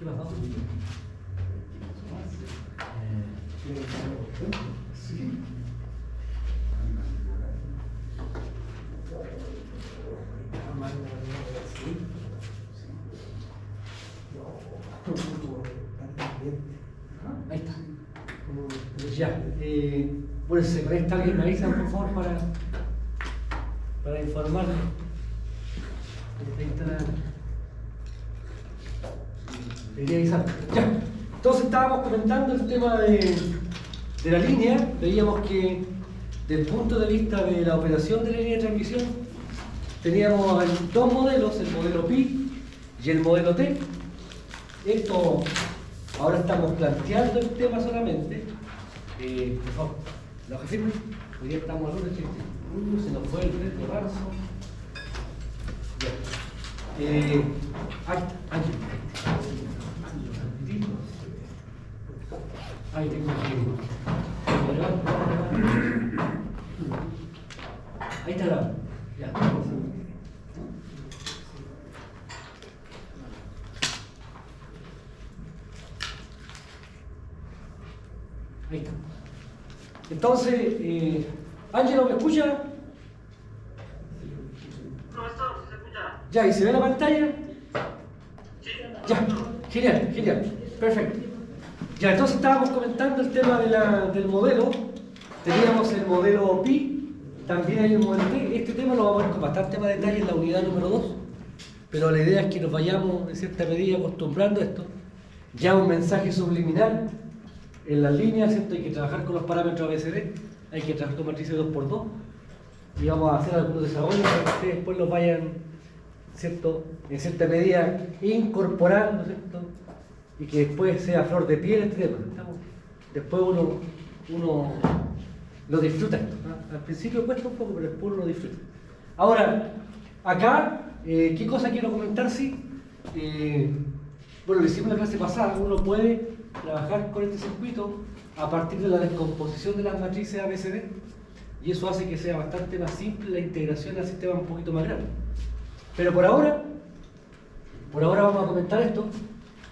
¿Qué pasó? Sí. Ahí está. Ya. Bueno, si se conecta alguien, me avisan por favor para informarme. Ahí está. Debería avisar. Ya. Entonces estábamos comentando el tema de la línea. Veíamos que desde el punto de vista de la operación de la línea de transmisión teníamos dos modelos, el modelo Pi y el modelo T. Esto, ahora estamos planteando el tema solamente. Por favor, ¿lo firme? Hoy día estamos al lunes, se nos fue el 3 de marzo. Ya. Ahí tengo que... Ahí está la... Ya. Ahí está. Entonces, Ángelo, ¿me escucha? Profesor, ¿se escucha? Ya, ¿y se ve la pantalla? Sí. Ya, genial, genial, perfecto. Ya, entonces estábamos comentando el tema del modelo. Teníamos el modelo Pi, también hay el modelo T. Este tema lo vamos a ver con bastante más detalle en la unidad número 2. Pero la idea es que nos vayamos en cierta medida acostumbrando a esto. Ya un mensaje subliminal en las líneas, ¿cierto? Hay que trabajar con los parámetros ABCD, hay que trabajar con matrices 2x2 y vamos a hacer algunos desarrollos para que ustedes después los vayan, ¿cierto? En cierta medida incorporando, ¿cierto? Y que después sea flor de piel este tema. Después uno lo disfruta. ¿No? Al principio cuesta un poco, pero después uno lo disfruta. Ahora, acá, ¿qué cosa quiero comentar? Sí, bueno, lo hicimos en la clase pasada, uno puede trabajar con este circuito a partir de la descomposición de las matrices ABCD y eso hace que sea bastante más simple la integración al sistema un poquito más grande. Pero por ahora vamos a comentar esto.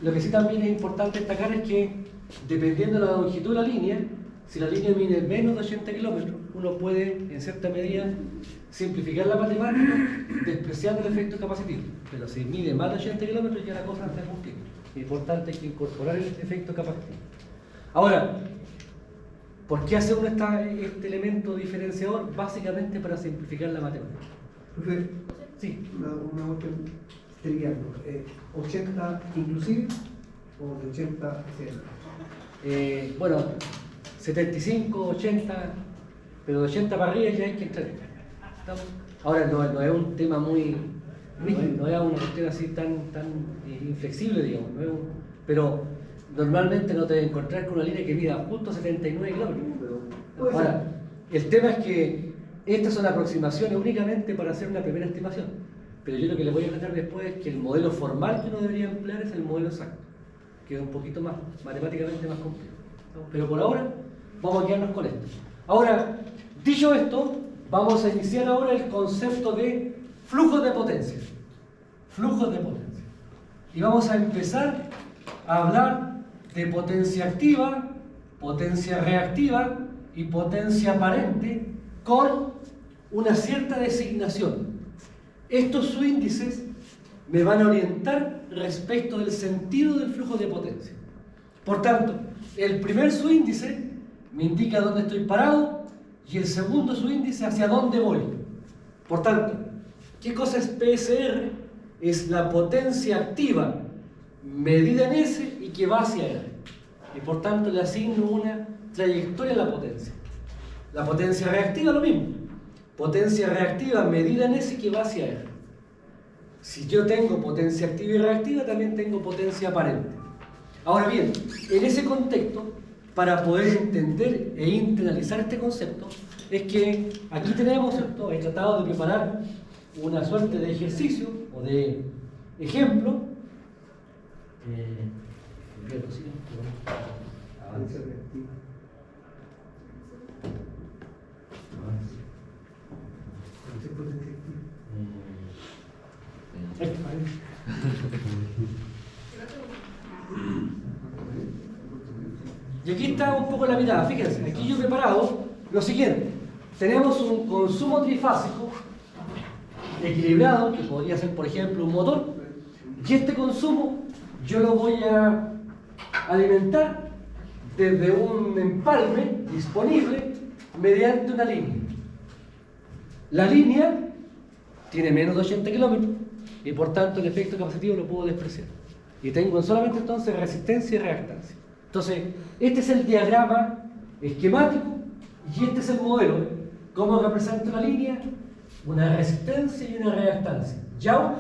Lo que sí también es importante destacar es que dependiendo de la longitud de la línea, si la línea mide menos de 80 kilómetros, uno puede en cierta medida simplificar la matemática despreciando el efecto capacitivo. Pero si mide más de 80 kilómetros ya la cosa está complicada. Es importante que incorporar el efecto capacitivo. Ahora, ¿por qué hace uno este elemento diferenciador? Básicamente para simplificar la matemática. Profe, Sí. una cuestión triviando. ¿80 inclusive o de 80 hacia Bueno, 75, 80, pero de 80 para arriba ya hay que entrar. ¿Estamos? Ahora no es un tema muy rígido, no es una cuestión así tan inflexible, digamos. Pero normalmente no te debes encontrar con una línea que mida justo 79 kilómetros. Ahora, el tema es que estas son aproximaciones únicamente para hacer una primera estimación. Pero yo lo que les voy a contar después es que el modelo formal que uno debería emplear es el modelo exacto, que es un poquito más, matemáticamente más complejo. Pero por ahora, vamos a quedarnos con esto. Ahora, dicho esto, vamos a iniciar ahora el concepto de flujos de potencia. Flujos de potencia. Y vamos a empezar a hablar de potencia activa, potencia reactiva y potencia aparente con una cierta designación. Estos subíndices me van a orientar respecto del sentido del flujo de potencia. Por tanto, el primer subíndice me indica dónde estoy parado y el segundo subíndice hacia dónde voy. Por tanto, ¿qué cosa es PSR? Es la potencia activa medida en S y que va hacia R. Y por tanto le asigno una trayectoria a la potencia. La potencia reactiva lo mismo. Potencia reactiva medida en S y que va hacia R. Si yo tengo potencia activa y reactiva, también tengo potencia aparente. Ahora bien, en ese contexto, para poder entender e internalizar este concepto, es que aquí tenemos, ¿cierto? He tratado de preparar una suerte de ejercicio o de ejemplo. Potencia reactiva. ¿Qué potencia activa? Y aquí está un poco la mirada, fíjense, aquí yo he preparado lo siguiente. Tenemos un consumo trifásico equilibrado, que podría ser, por ejemplo, un motor, y este consumo yo lo voy a alimentar desde un empalme disponible mediante una línea. La línea tiene menos de 80 kilómetros y por tanto el efecto capacitivo lo puedo despreciar. Y tengo solamente entonces resistencia y reactancia. Entonces, este es el diagrama esquemático y este es el modelo. ¿Cómo representa una línea? Una resistencia y una reactancia. Young,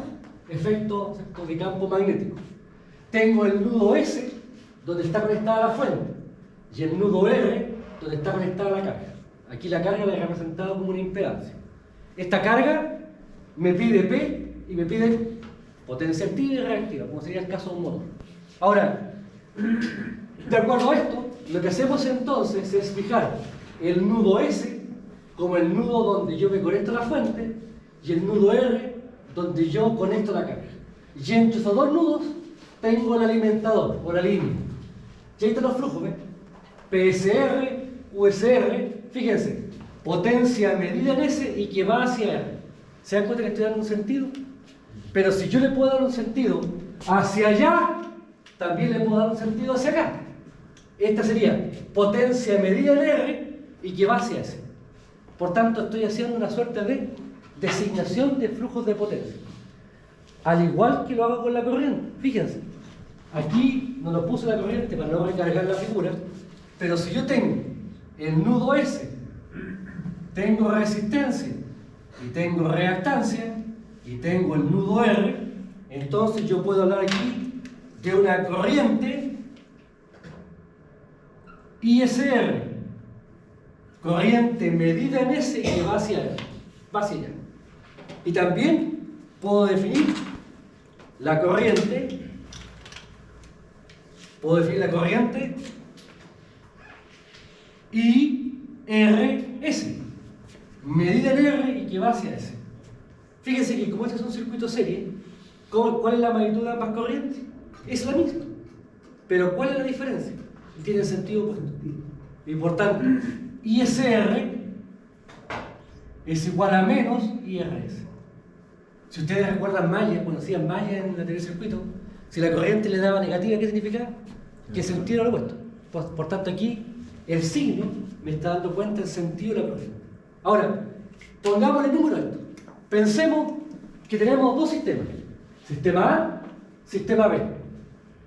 efecto de campo magnético. Tengo el nudo S, donde está conectada la fuente, y el nudo R, donde está conectada la carga. Aquí la carga la he representado como una impedancia. Esta carga me pide P y me pide potencia activa y reactiva, como sería el caso de un motor. Ahora, de acuerdo a esto, lo que hacemos entonces es fijar el nudo S como el nudo donde yo me conecto a la fuente y el nudo R donde yo conecto la carga. Y entre esos dos nudos tengo el alimentador o la línea. Y ahí están los flujos, ¿ves? PSR, USR, fíjense, potencia medida en S y que va hacia R. ¿Se dan cuenta que estoy dando un sentido? Pero si yo le puedo dar un sentido hacia allá, también le puedo dar un sentido hacia acá. Esta sería potencia medida en R y que va hacia S. Por tanto, estoy haciendo una suerte de designación de flujos de potencia. Al igual que lo hago con la corriente. Fíjense, aquí no lo puse la corriente para no recargar la figura, pero si yo tengo el nudo S, tengo resistencia y tengo reactancia y tengo el nudo R, entonces yo puedo hablar aquí de una corriente ISR, corriente medida en S y que va hacia R, va hacia allá. Y también puedo definir la corriente, IRS, medida en R y que va hacia S. Fíjense que como este es un circuito serie, ¿cuál es la magnitud de ambas corrientes? Es la misma. Pero ¿cuál es la diferencia? Tiene sentido opuesto. Y por tanto, ISR es igual a menos IRS. Si ustedes recuerdan malla, cuando hacían malla en la teoría del circuito, si la corriente le daba negativa, ¿qué significaba? Que sentido era opuesto. Por tanto, aquí el signo me está dando cuenta del sentido de la corriente. Ahora, pongámosle número a esto. Pensemos que tenemos dos sistemas, sistema A, sistema B,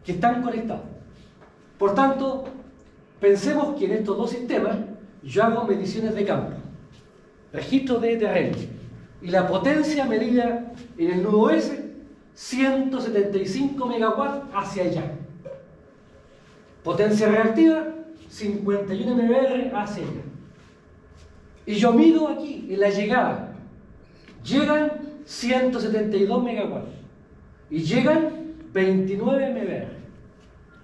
que están conectados. Por tanto, pensemos que en estos dos sistemas yo hago mediciones de campo, registro de terreno, y la potencia medida en el nudo S, 175 megawatts hacia allá. Potencia reactiva, 51 MBR hacia allá. Y yo mido aquí, en la llegada, llegan 172 megawatts y llegan 29 MBR.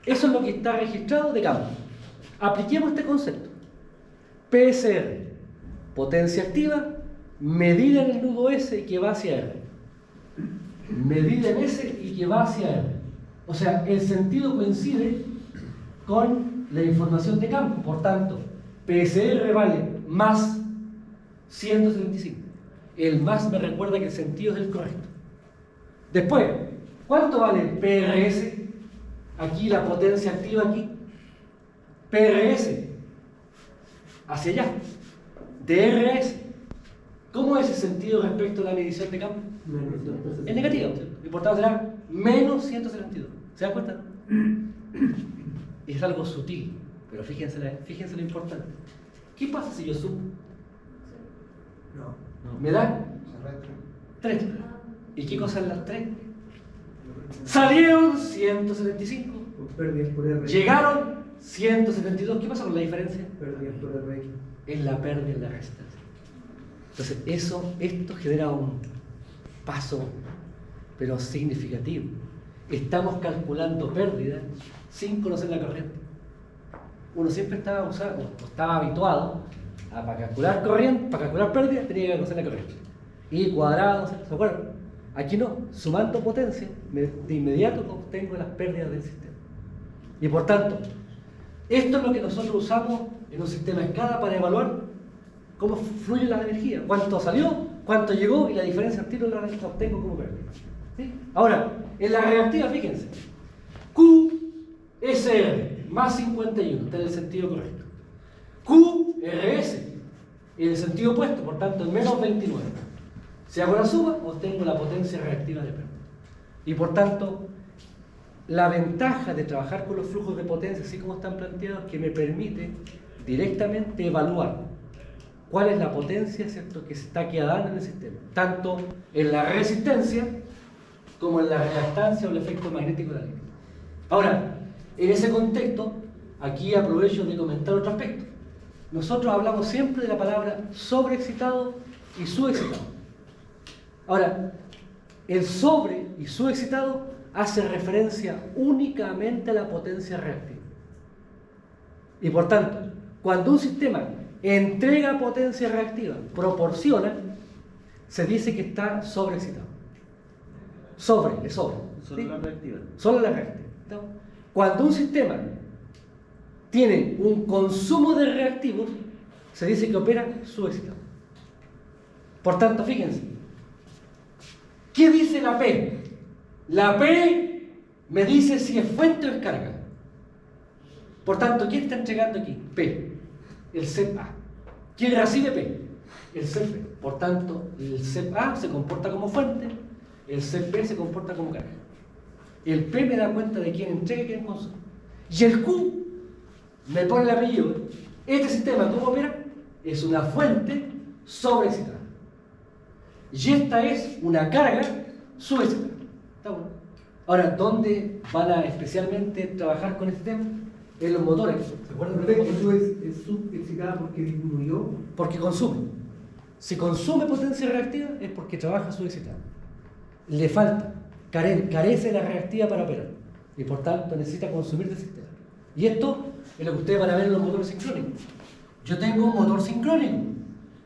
Eso es lo que está registrado de campo. Apliquemos este concepto. PSR, potencia activa, medida en el nudo S y que va hacia R. Medida en S y que va hacia R. O sea, el sentido coincide con la información de campo. Por tanto, PSR vale más 175. El más me recuerda que el sentido es el correcto. Después, ¿cuánto vale PRS? Aquí la potencia activa aquí. PRS hacia allá. DRS. ¿Cómo es ese sentido respecto a la medición de campo? Es negativo. Y por tanto será menos 172. ¿Se dan cuenta? Es algo sutil, pero fíjense lo importante. ¿Qué pasa si yo sumo? No. ¿Me da? 3. ¿Y qué cosas las 3? Salieron 175. Con pérdidas por R. Llegaron 172. ¿Qué pasa con la diferencia? Pérdidas por R. Es la pérdida en la resistencia. Entonces, esto genera un paso, pero significativo. Estamos calculando pérdidas sin conocer la corriente. Uno siempre estaba habituado a para calcular corriente, para calcular pérdida, tenía que conocer la corriente. Y cuadrado, ¿se acuerdan? Aquí no, sumando potencia, de inmediato obtengo las pérdidas del sistema. Y por tanto, esto es lo que nosotros usamos en un sistema de escala para evaluar cómo fluye la energía, cuánto salió, cuánto llegó y la diferencia al tiro la obtengo como pérdida. ¿Sí? Ahora, en la reactiva, fíjense, QSR más 51 está en el sentido correcto. QRS en el sentido opuesto, por tanto en menos 29. Si hago la suma, obtengo la potencia reactiva de pérdida. Y por tanto, la ventaja de trabajar con los flujos de potencia, así como están planteados, es que me permite directamente evaluar cuál es la potencia, ¿cierto?, que se está quedando en el sistema, tanto en la resistencia como en la reactancia o el efecto magnético de la línea. Ahora, en ese contexto, aquí aprovecho de comentar otro aspecto. Nosotros hablamos siempre de la palabra sobreexcitado y subexcitado. Ahora, el sobre y subexcitado hace referencia únicamente a la potencia reactiva. Y por tanto, cuando un sistema entrega potencia reactiva, proporciona, se dice que está sobreexcitado. Sobre. Solo ¿sí? la reactiva. Solo la reactiva. ¿No? Cuando un sistema tiene un consumo de reactivos, se dice que opera subexcitado. Por tanto, fíjense, ¿qué dice la P? La P me dice si es fuente o es carga. Por tanto, ¿quién está entregando aquí? P, el CEP A. ¿Quién recibe P? El CEP P. Por tanto, el CEP A se comporta como fuente, el CEP P se comporta como carga. El P me da cuenta de quién entrega y quién consume. Y el Q me pone el apellido. Este sistema, ¿cómo opera? Es una fuente sobreexcitada. Y esta es una carga subexcitada. ¿Está bueno? Ahora, ¿dónde van a especialmente trabajar con este tema? En los motores. ¿Se acuerdan de los motores? Es subexcitada porque disminuyó. Porque consume. Si consume potencia reactiva es porque trabaja subexcitada. Le falta, carece de la reactiva para operar. Y por tanto necesita consumir del sistema. Y esto es lo que ustedes van a ver en los motores sincrónicos. Yo tengo un motor sincrónico.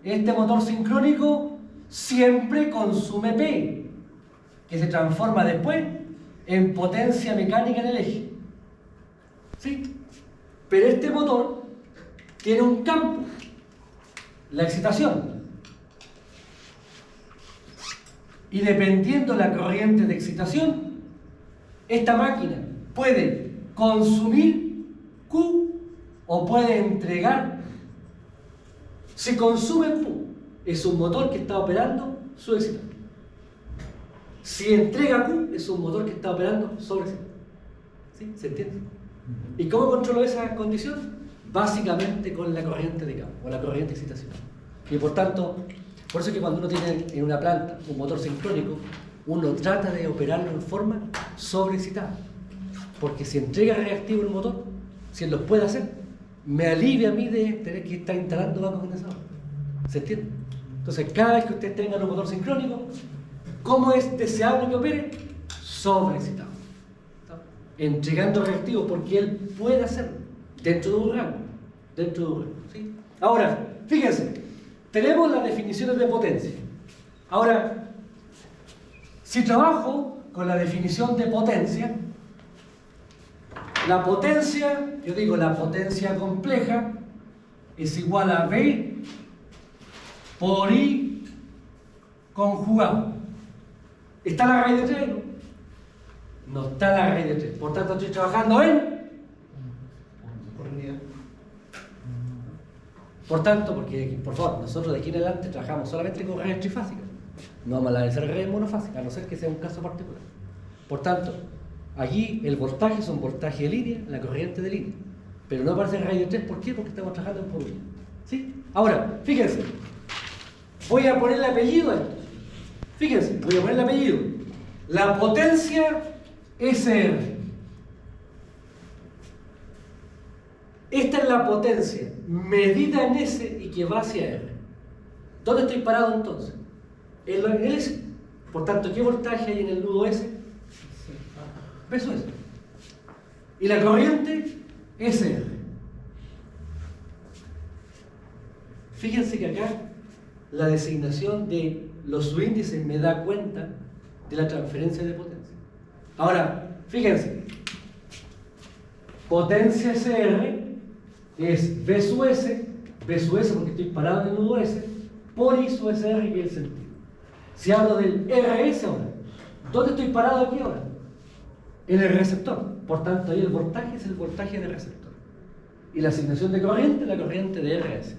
Este motor sincrónico siempre consume P, que se transforma después en potencia mecánica en el eje. ¿Sí? Pero este motor tiene un campo, la excitación. Y dependiendo de la corriente de excitación, esta máquina puede consumir Q o puede entregar. Si consume Q, es un motor que está operando subexcitado. Si entrega Q, es un motor que está operando sobreexcitado. ¿Sí? ¿Se entiende? ¿Y cómo controlo esa condición? Básicamente con la corriente de campo, o la corriente de excitación. Y por tanto, por eso es que cuando uno tiene en una planta un motor sincrónico, uno trata de operarlo en forma sobreexcitada. Porque si entrega reactivo el motor, si él lo puede hacer, me alivia a mí de tener que estar instalando bancos condensadores. ¿Se entiende? Entonces, cada vez que usted tenga un motor sincrónico, ¿cómo es deseable que opere? Sobreexcitado. Entregando reactivo porque él puede hacerlo dentro de un rango. ¿Sí? Ahora, fíjense, tenemos las definiciones de potencia. Ahora, si trabajo con la definición de potencia, la potencia, yo digo la potencia compleja, es igual a V por I conjugado. ¿Está la raíz de 3? No está la raíz de 3. Por tanto, estoy trabajando en... Por tanto, porque, por favor, nosotros de aquí en adelante trabajamos solamente con redes trifásicas. No vamos a analizar redes monofásicas, a no ser que sea un caso particular. Por tanto, allí el voltaje es un voltaje de línea, la corriente de línea. Pero no aparece en radio 3, ¿por qué? Porque estamos trabajando en por línea. ¿Sí? Ahora, fíjense. Voy a poner el apellido a esto. Fíjense, voy a poner el apellido. La potencia SR. Esta es la potencia medida en S y que va hacia R. ¿Dónde estoy parado entonces? En el S. Por tanto, ¿qué voltaje hay en el nudo S? Peso S. Y la corriente SR. Fíjense que acá la designación de los subíndices me da cuenta de la transferencia de potencia. Ahora, fíjense. potencia SR es B sub S porque estoy parado en el nudo S, por I sub SR, que es el sentido. Si hablo del RS ahora, ¿dónde estoy parado aquí ahora? En el receptor. Por tanto, ahí el voltaje es el voltaje del receptor. Y la asignación de corriente es la corriente de RS.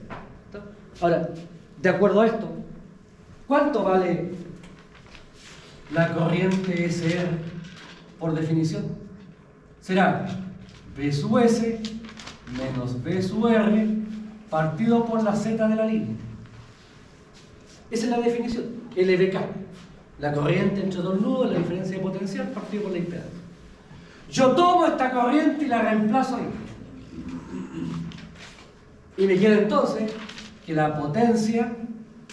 Ahora, de acuerdo a esto, ¿cuánto vale la corriente SR por definición? Será B sub S menos B sub R partido por la Z de la línea. Esa es la definición, LBK. La corriente entre dos nudos, la diferencia de potencial partido por la impedancia. Yo tomo esta corriente y la reemplazo ahí. Y me queda entonces que la potencia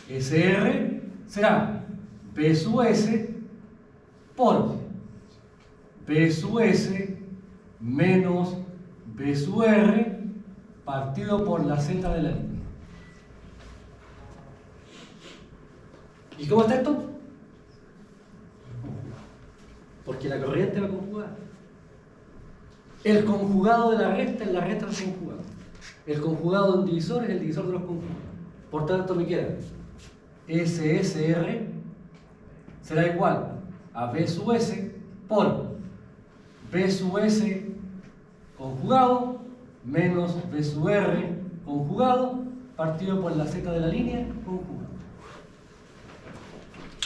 SR será B sub S por B sub S menos B sub R partido por la Z de la línea. ¿Y cómo está esto? Porque la corriente va conjugada. El conjugado de la resta es la resta del conjugado. El conjugado de un divisor es el divisor de los conjugados. Por tanto, me queda SSR será igual a B sub S por B sub S conjugado menos B sub R conjugado partido por la Z de la línea conjugado.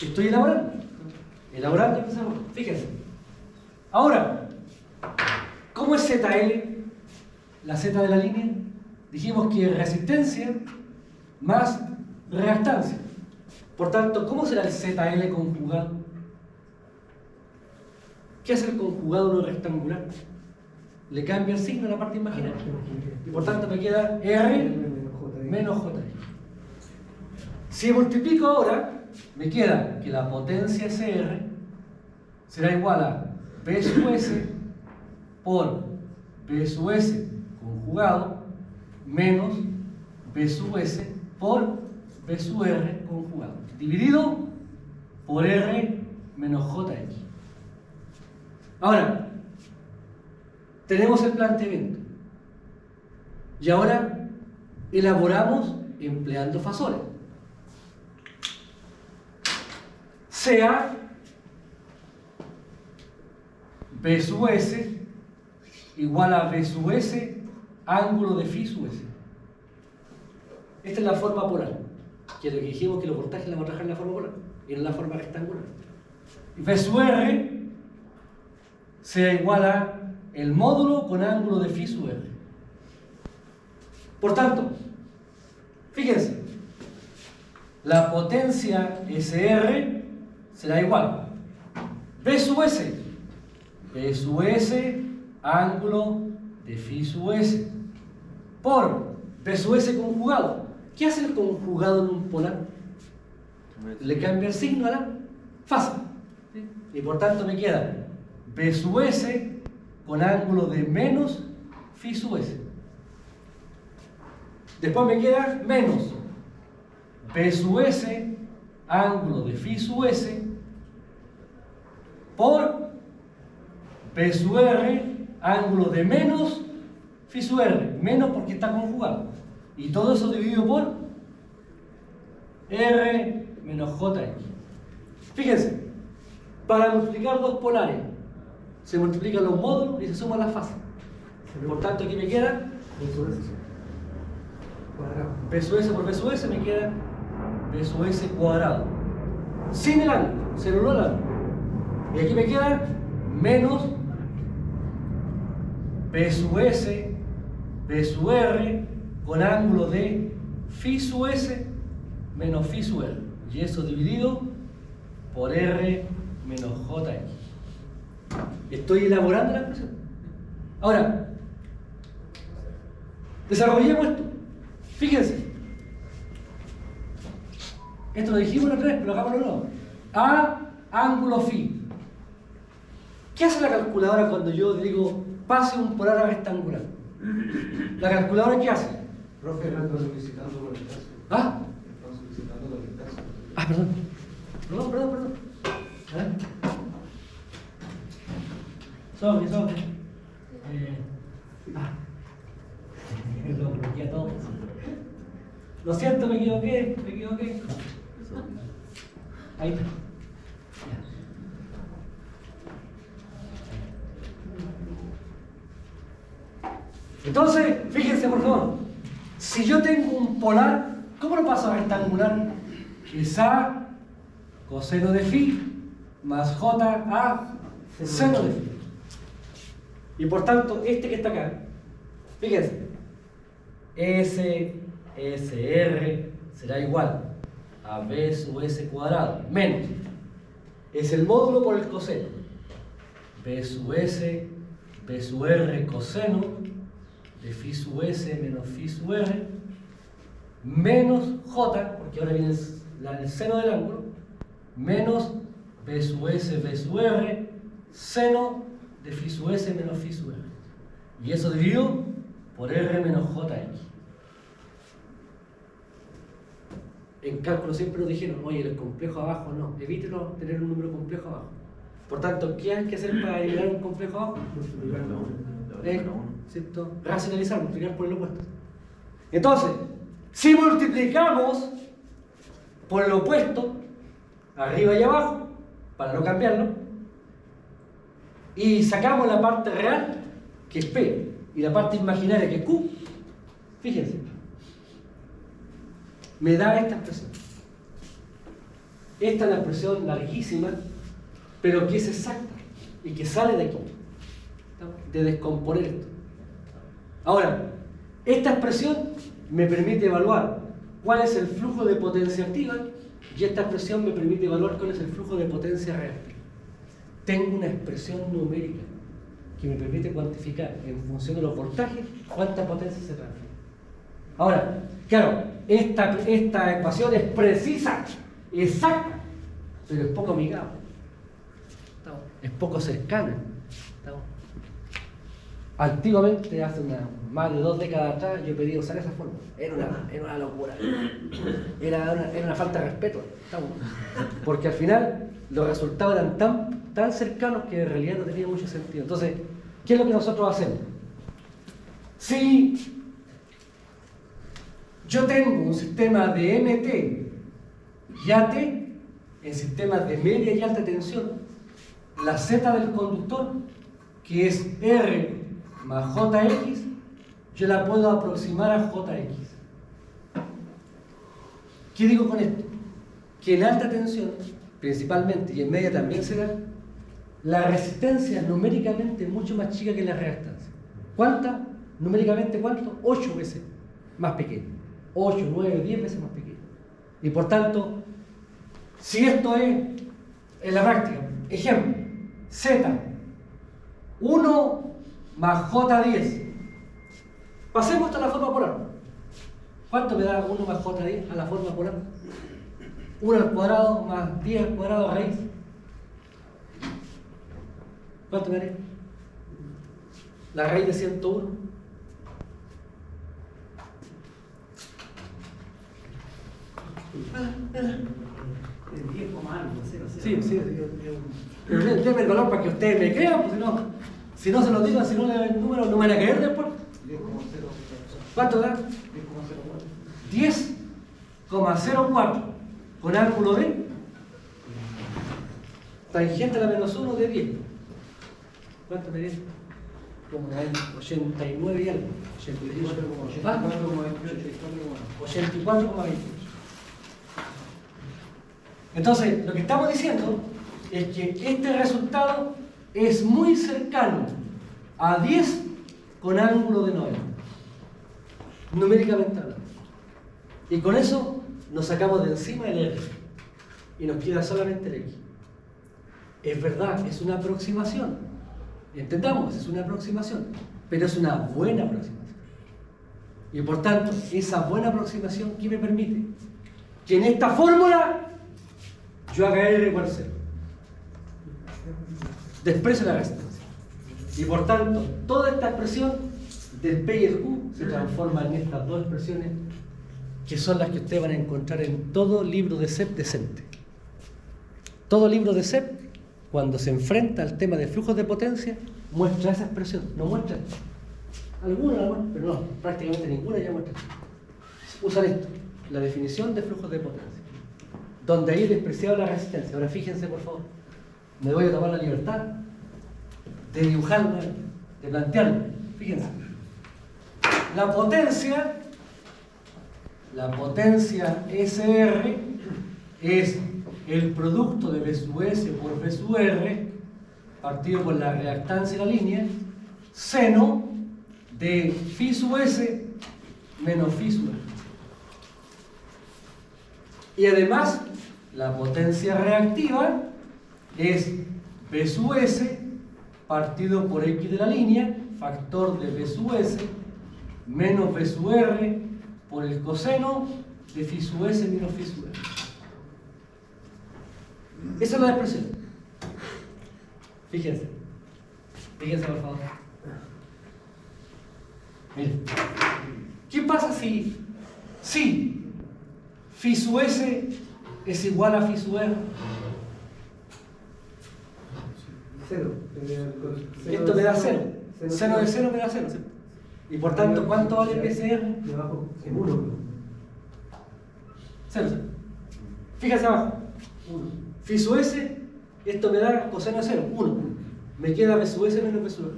Estoy elaborando el desarrollo. Fíjense. Ahora, ¿cómo es ZL? La Z de la línea. Dijimos que es resistencia más reactancia. Por tanto, ¿cómo será el ZL conjugado? ¿Qué hace el conjugado de uno rectangular? Le cambia el signo a la parte imaginaria. Y por tanto me queda R menos J. Si multiplico ahora, me queda que la potencia SR será igual a B sub S por B sub S conjugado menos B sub S por B sub R conjugado, dividido por R menos JX. Ahora, tenemos el planteamiento. Y ahora elaboramos empleando fasores. Sea B sub S igual a B sub S ángulo de phi sub S. Esta es la forma polar, que es lo que dijimos que los voltajes la vamos a trabajar en la forma polar y en la forma rectangular. Y B sub R sea igual a el módulo con ángulo de phi sub R. Por tanto, fíjense, la potencia SR será igual B sub S ángulo de phi sub S por B sub S conjugado. ¿Qué hace el conjugado en un polar? Le cambia el signo a la fase. Y por tanto me queda B sub S con ángulo de menos phi sub S. Después me queda menos B sub S ángulo de phi sub S por B sub R ángulo de menos phi sub R. Menos porque está conjugado. Y todo eso dividido por R menos JX. Fíjense, para multiplicar dos polares se multiplican los módulos y se suman las fases. Por tanto, aquí me queda B sub S por B sub S, me queda B sub S cuadrado. Sin el ángulo, se anuló el ángulo. Y aquí me queda menos B sub S, B sub R con ángulo de phi sub S menos phi sub R. Y eso dividido por R menos JX. Estoy elaborando la expresión. Ahora, desarrollemos esto. Fíjense. Esto lo dijimos la otra vez, pero hagámoslo de nuevo. A ángulo phi. ¿Qué hace la calculadora cuando yo digo pase un polar a rectangular? ¿La calculadora qué hace? Profe, no están solicitando por el caso. ¿Ah? Están solicitando por el caso. Ah, perdón. Perdón. Sobre. Lo bloqueé todo. Lo siento, me equivoqué. Ahí está. Entonces, fíjense por favor, si yo tengo un polar, ¿cómo lo paso a rectangular? Es A coseno de phi más J a seno de phi. Y por tanto, este que está acá, fíjense, SR será igual a B sub S cuadrado menos, es el módulo por el coseno, B sub S, B sub R coseno de phi sub S menos phi sub R, menos J, porque ahora viene el seno del ángulo, menos B sub S, B sub R, seno de phi sub S menos phi sub R. Y eso dividido por R menos JX. En cálculo siempre nos dijeron, oye, el complejo abajo no, evítelo tener un número complejo abajo. Por tanto, ¿qué hay que hacer para eliminar un complejo abajo? ¿Cierto? Racionalizar, multiplicar por el opuesto. Entonces, si multiplicamos por el opuesto, arriba y abajo, para no cambiarlo, y sacamos la parte real, que es P, y la parte imaginaria, que es Q, fíjense, me da esta expresión. Esta es una expresión larguísima, pero que es exacta, y que sale de aquí, de descomponer esto. Ahora, esta expresión me permite evaluar cuál es el flujo de potencia activa, y esta expresión me permite evaluar cuál es el flujo de potencia real. Tengo una expresión numérica que me permite cuantificar en función de los voltajes cuánta potencia se transfiere. Ahora, claro, esta ecuación es precisa, exacta, pero es poco amigable, es poco cercana. Antiguamente, hace más de 2 décadas atrás, yo pedí usar esa forma. Era una locura. Era una falta de respeto. Porque al final los resultados eran tan cercanos que en realidad no tenía mucho sentido. Entonces, ¿qué es lo que nosotros hacemos? Si yo tengo un sistema de MT y AT, en sistemas de media y alta tensión, la Z del conductor, que es R más JX, yo la puedo aproximar a JX. ¿Qué digo con esto? Que en alta tensión, principalmente, y en media también se da, la resistencia es numéricamente mucho más chica que la reactancia. ¿Cuánta? Numéricamente, ¿cuánto? 8 veces más pequeña. 8, 9, 10 veces más pequeña. Y por tanto, si esto es en la práctica, ejemplo, Z, 1 más J10. Pasemos esto a la forma polar. ¿Cuánto me da 1 más J10 a la forma polar? 1 al cuadrado más 10 al cuadrado raíz. ¿Cuánto me daría? La raíz de 101. Sí. Pero déme el valor para que ustedes me crean, pues si no se lo digo, si no le doy el número, no me van a creer después. ¿Cuánto da? 10,04 con ángulo de tangente a la menos 1 de 10. ¿Cuánto me dio? Como 89 y algo. 84,28. Entonces, lo que estamos diciendo es que este resultado es muy cercano a 10 con ángulo de 90, numéricamente hablando. Y con eso nos sacamos de encima el R y nos queda solamente el X. Es verdad, es una aproximación. Entendamos, es una aproximación, pero es una buena aproximación. Y por tanto, esa buena aproximación, ¿qué me permite? Que en esta fórmula yo haga R igual a 0. Desprecio la resistencia. Y por tanto, toda esta expresión del P y el Q se transforma en estas dos expresiones que son las que ustedes van a encontrar en todo libro de CEP decente. Todo libro de CEP, cuando se enfrenta al tema de flujos de potencia, muestra esa expresión, no muestra esto. Algunas, pero no, prácticamente ninguna ya muestra. Usan esto, la definición de flujos de potencia, donde ahí es despreciable la resistencia. Ahora fíjense, por favor, me voy a tomar la libertad de dibujarlo, de plantearlo. Fíjense, la potencia SR es el producto de B sub S por B sub R partido por la reactancia de la línea, seno de phi sub S menos phi sub R. Y además, la potencia reactiva es B sub S partido por X de la línea, factor de B sub S menos B sub R por el coseno de phi sub S menos phi sub R. Esa es la expresión. Fíjense por favor. Miren, ¿qué pasa si phi sub S es igual a phi sub R? Cero. Esto me da 0. Seno de 0 me da 0. Y por tanto, ¿cuánto vale PCR? De abajo, en 1. 0. Fíjense abajo. 1. Phi sub S, esto me da coseno de 0. 1. Me queda B sub S menos B sub R.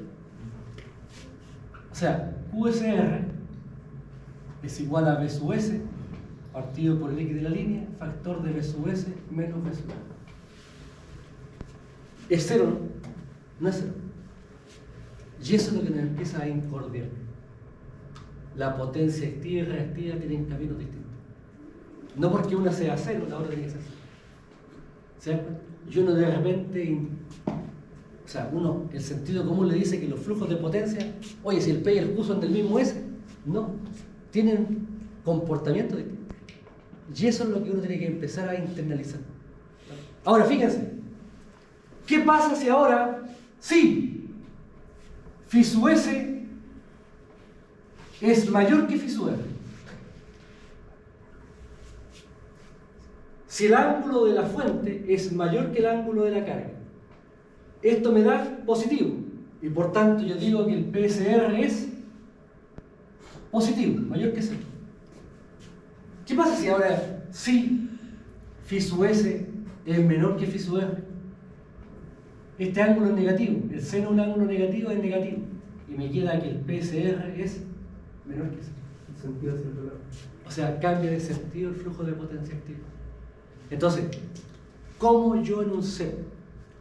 O sea, QSR es igual a B sub S partido por el X de la línea, factor de B sub S menos B sub R. Es 0, ¿no? No es 0. Y eso es lo que nos empieza a incordiar. La potencia activa y reactiva tienen caminos distintos. No porque una sea 0, la otra tiene que ser 0. ¿Se dan cuenta? Y uno de repente, o sea, el sentido común le dice que los flujos de potencia, oye, si el P y el Q son del mismo S, no, tienen comportamiento distinto. Y eso es lo que uno tiene que empezar a internalizar. Ahora, fíjense, ¿qué pasa si ahora, phi sub S es mayor que phi sub R? Si el ángulo de la fuente es mayor que el ángulo de la carga, esto me da positivo. Y por tanto yo digo que el PSR es positivo, mayor que 0. ¿Qué pasa si ahora phi sub S es menor que phi sub R? Este ángulo es negativo, el seno de un ángulo negativo es negativo. Y me queda que el PSR es menor que 0. El sentido circular. O sea, cambia de sentido el flujo de potencia activa. Entonces, ¿cómo yo en un set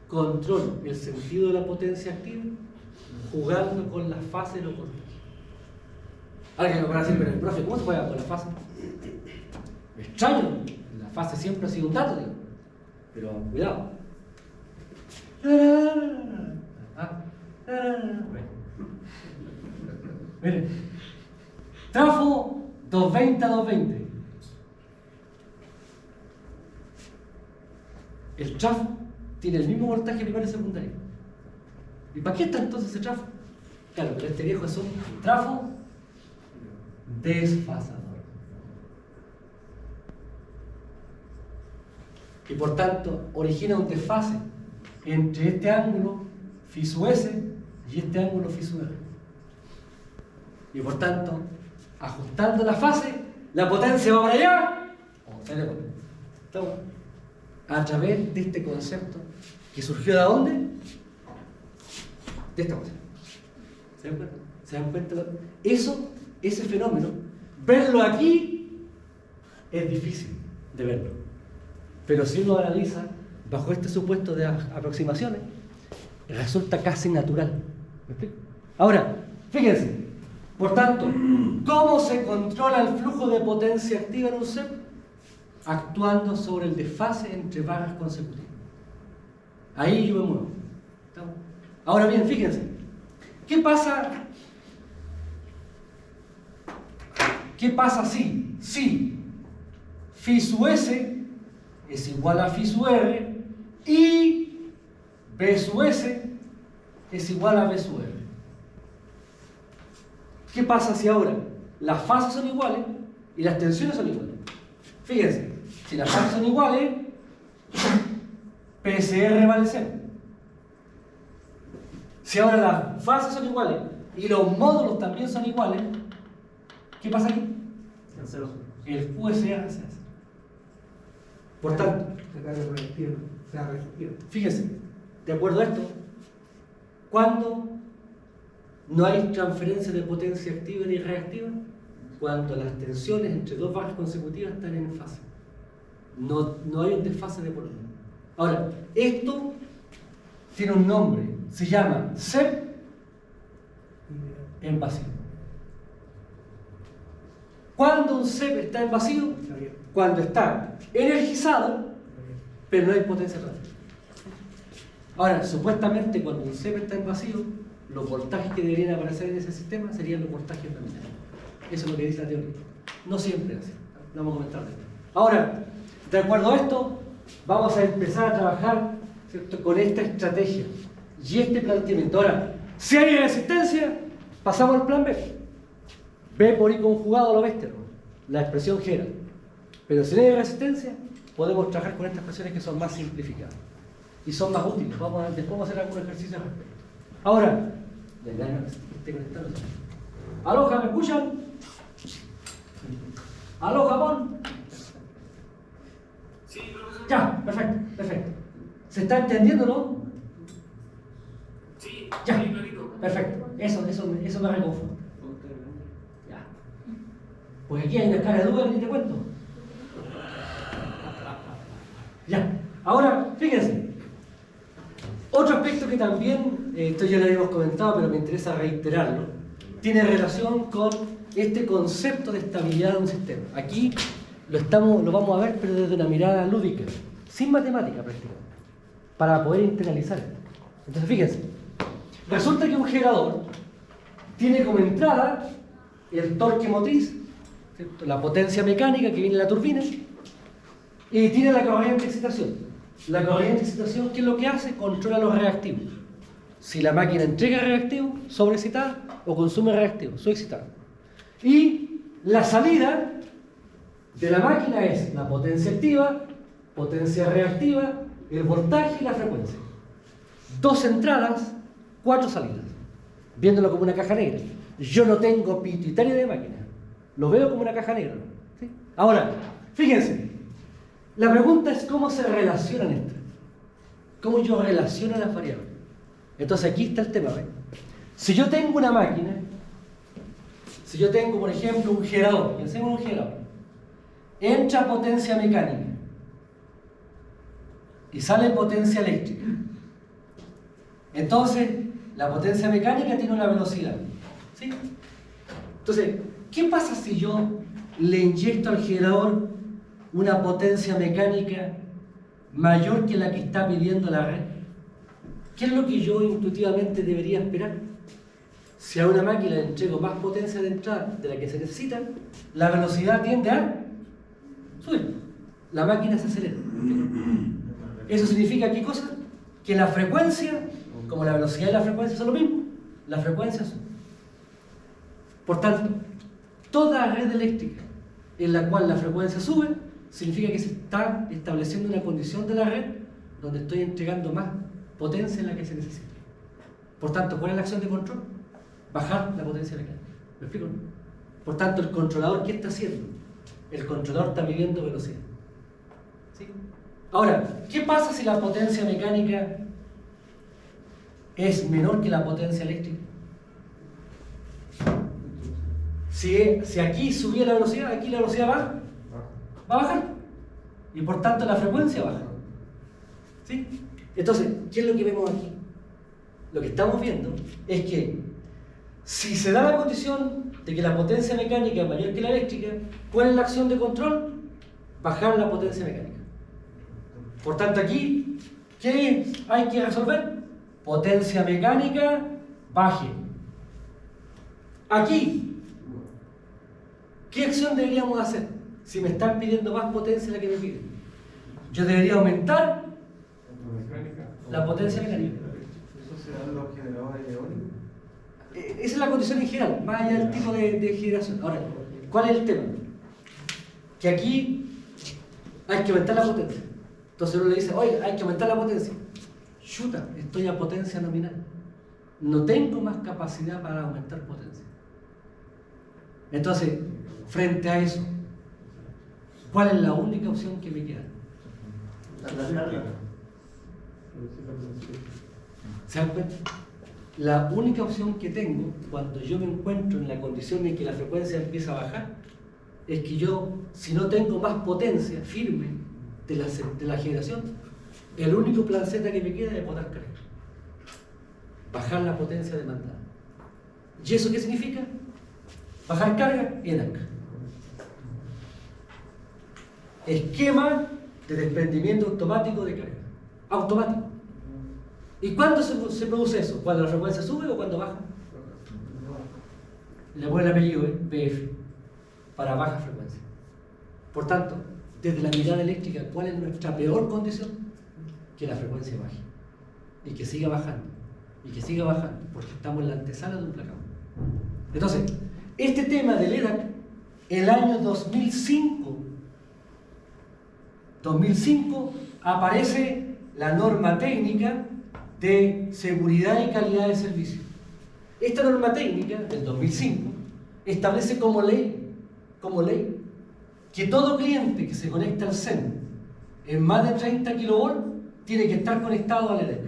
controlo el sentido de la potencia activa? Jugando con las fases de los cortes. Alguien me va a decir, pero el profe, ¿cómo se juega con las fases? Extraño, la fase siempre ha sido un dato, digo. Pero cuidado. Miren, trafo 220 a 220. El trafo tiene el mismo voltaje primario y secundario. ¿Y para qué está entonces ese trafo? Claro, pero este viejo es un trafo desfasador. Y por tanto origina un desfase entre este ángulo phi sub S y este ángulo phi sub R. Y por tanto, ajustando la fase, la potencia va para allá o sale por allá. A través de este concepto que surgió de dónde? De esta cosa. ¿Se dan cuenta? ¿Se dan cuenta? Ese fenómeno, verlo aquí es difícil de verlo. Pero si uno analiza bajo este supuesto de aproximaciones, resulta casi natural. ¿Me explico? Ahora, fíjense, por tanto, ¿cómo se controla el flujo de potencia activa en un set? Actuando sobre el desfase entre barras consecutivas. Ahí yo me muevo. ¿Estamos? Ahora bien, fíjense, ¿qué pasa si phi sub S es igual a phi sub R y B sub S es igual a B sub R? ¿Qué pasa si ahora las fases son iguales y las tensiones son iguales? Fíjense, si las fases son iguales, PSR vale 0. Si ahora las fases son iguales y los módulos también son iguales, ¿qué pasa aquí? Cancelo. El QSA se hace. Por tanto, La carga reactiva. O sea, reactiva. fíjense, de acuerdo a esto, cuando no hay transferencia de potencia activa ni reactiva, cuando las tensiones entre dos barras consecutivas están en fase. No hay un desfase de por medio. Ahora, esto tiene un nombre, se llama CEP en vacío. ¿Cuándo un CEP está en vacío? Está bien. Cuando está energizado, pero no hay potencia total. Ahora, supuestamente cuando un CEP está en vacío, los voltajes que deberían aparecer en ese sistema serían los voltajes nominales. Eso es lo que dice la teoría. No siempre es así. Lo vamos a comentar después. Ahora, de acuerdo a esto, vamos a empezar a trabajar, ¿cierto?, con esta estrategia y este planteamiento. Ahora, si hay resistencia, pasamos al plan B. B por I conjugado a lo bestia, ¿no? La expresión general. Pero si no hay resistencia, podemos trabajar con estas expresiones que son más simplificadas y son más útiles. Después vamos a hacer algún ejercicio al respecto. Ahora, esté conectado. Aloha, ¿me escuchan? Aló, Japón. Sí, profesor. Ya, perfecto. ¿Se está entendiendo, no? Sí, Ya, sí, clarito. perfecto. Eso me reconforta. Ya. Pues aquí hay una cara de duda que te cuento. Ya. Ahora, fíjense. Otro aspecto que también, esto ya lo habíamos comentado, pero me interesa reiterarlo, tiene relación con este concepto de estabilidad de un sistema. Aquí lo vamos a ver, pero desde una mirada lúdica, sin matemática prácticamente, para poder internalizar esto. Entonces, fíjense, resulta que un generador tiene como entrada el torque motriz, ¿cierto?, la potencia mecánica que viene de la turbina, y tiene la corriente de excitación. La corriente de excitación, ¿qué es lo que hace? Controla los reactivos. Si la máquina entrega reactivo, sobreexcitada, o consume reactivo, subexcitada. Y la salida de la máquina es la potencia activa, potencia reactiva, el voltaje y la frecuencia. 2 entradas, 4 salidas. Viéndolo como una caja negra. Yo no tengo pituitario de máquina. Lo veo como una caja negra. ¿Sí? Ahora, fíjense. La pregunta es cómo se relacionan estas. ¿Cómo yo relaciono las variables? Entonces aquí está el tema, ¿ves? Si yo tengo una máquina, si yo tengo, por ejemplo, un generador, pensemos en un generador, entra potencia mecánica y sale potencia eléctrica. Entonces, la potencia mecánica tiene una velocidad, ¿sí? Entonces, ¿qué pasa si yo le inyecto al generador una potencia mecánica mayor que la que está pidiendo la red? ¿Qué es lo que yo intuitivamente debería esperar? Si a una máquina le entrego más potencia de entrada de la que se necesita, la velocidad tiende a subir. La máquina se acelera. ¿Eso significa qué cosa? Que la frecuencia, como la velocidad y la frecuencia son lo mismo, la frecuencia sube. Por tanto, toda red eléctrica en la cual la frecuencia sube, significa que se está estableciendo una condición de la red donde estoy entregando más potencia en la que se necesita. Por tanto, ¿cuál es la acción de control? Bajar la potencia mecánica. ¿Me explico? Por tanto, el controlador, ¿qué está haciendo? El controlador está midiendo velocidad. ¿Sí? Ahora, ¿qué pasa si la potencia mecánica es menor que la potencia eléctrica? Si aquí subía la velocidad, aquí la velocidad va a bajar. Y por tanto la frecuencia baja. ¿Sí? Entonces, ¿qué es lo que vemos aquí? Lo que estamos viendo es que si se da la condición de que la potencia mecánica es mayor que la eléctrica, ¿cuál es la acción de control? Bajar la potencia mecánica. Por tanto, aquí, ¿qué hay que resolver? Potencia mecánica baje. Aquí, ¿qué acción deberíamos hacer? Si me están pidiendo más potencia de la que me piden, yo debería aumentar la potencia mecánica. ¿Eso se da en los generadores eólicos? Esa es la condición en general, más allá del tipo de generación. Ahora, ¿cuál es el tema? Que aquí hay que aumentar la potencia. Entonces uno le dice, oye, hay que aumentar la potencia. Chuta, estoy a potencia nominal. no tengo más capacidad para aumentar potencia. Entonces, frente a eso, ¿cuál es la única opción que me queda? ¿Se dan cuenta? La única opción que tengo cuando yo me encuentro en la condición en que la frecuencia empieza a bajar es que yo, si no tengo más potencia firme de la generación, el único plan Z que me queda es botar carga, bajar la potencia demandada. ¿Y eso qué significa? Bajar carga y EDAC. Esquema de desprendimiento automático de carga. Automático. ¿Y cuándo se produce eso? ¿Cuando la frecuencia sube o cuando baja? Le pone el apellido, PF, para baja frecuencia. Por tanto, desde la mirada eléctrica, ¿cuál es nuestra peor condición? Que la frecuencia baje. Y que siga bajando. Y que siga bajando, porque estamos en la antesala de un blackout. Entonces, este tema del EDAC, el año 2005 aparece la norma técnica de seguridad y calidad de servicio. Esta norma técnica del 2005 establece como ley que todo cliente que se conecta al CEN en más de 30 kV tiene que estar conectado al EDAC.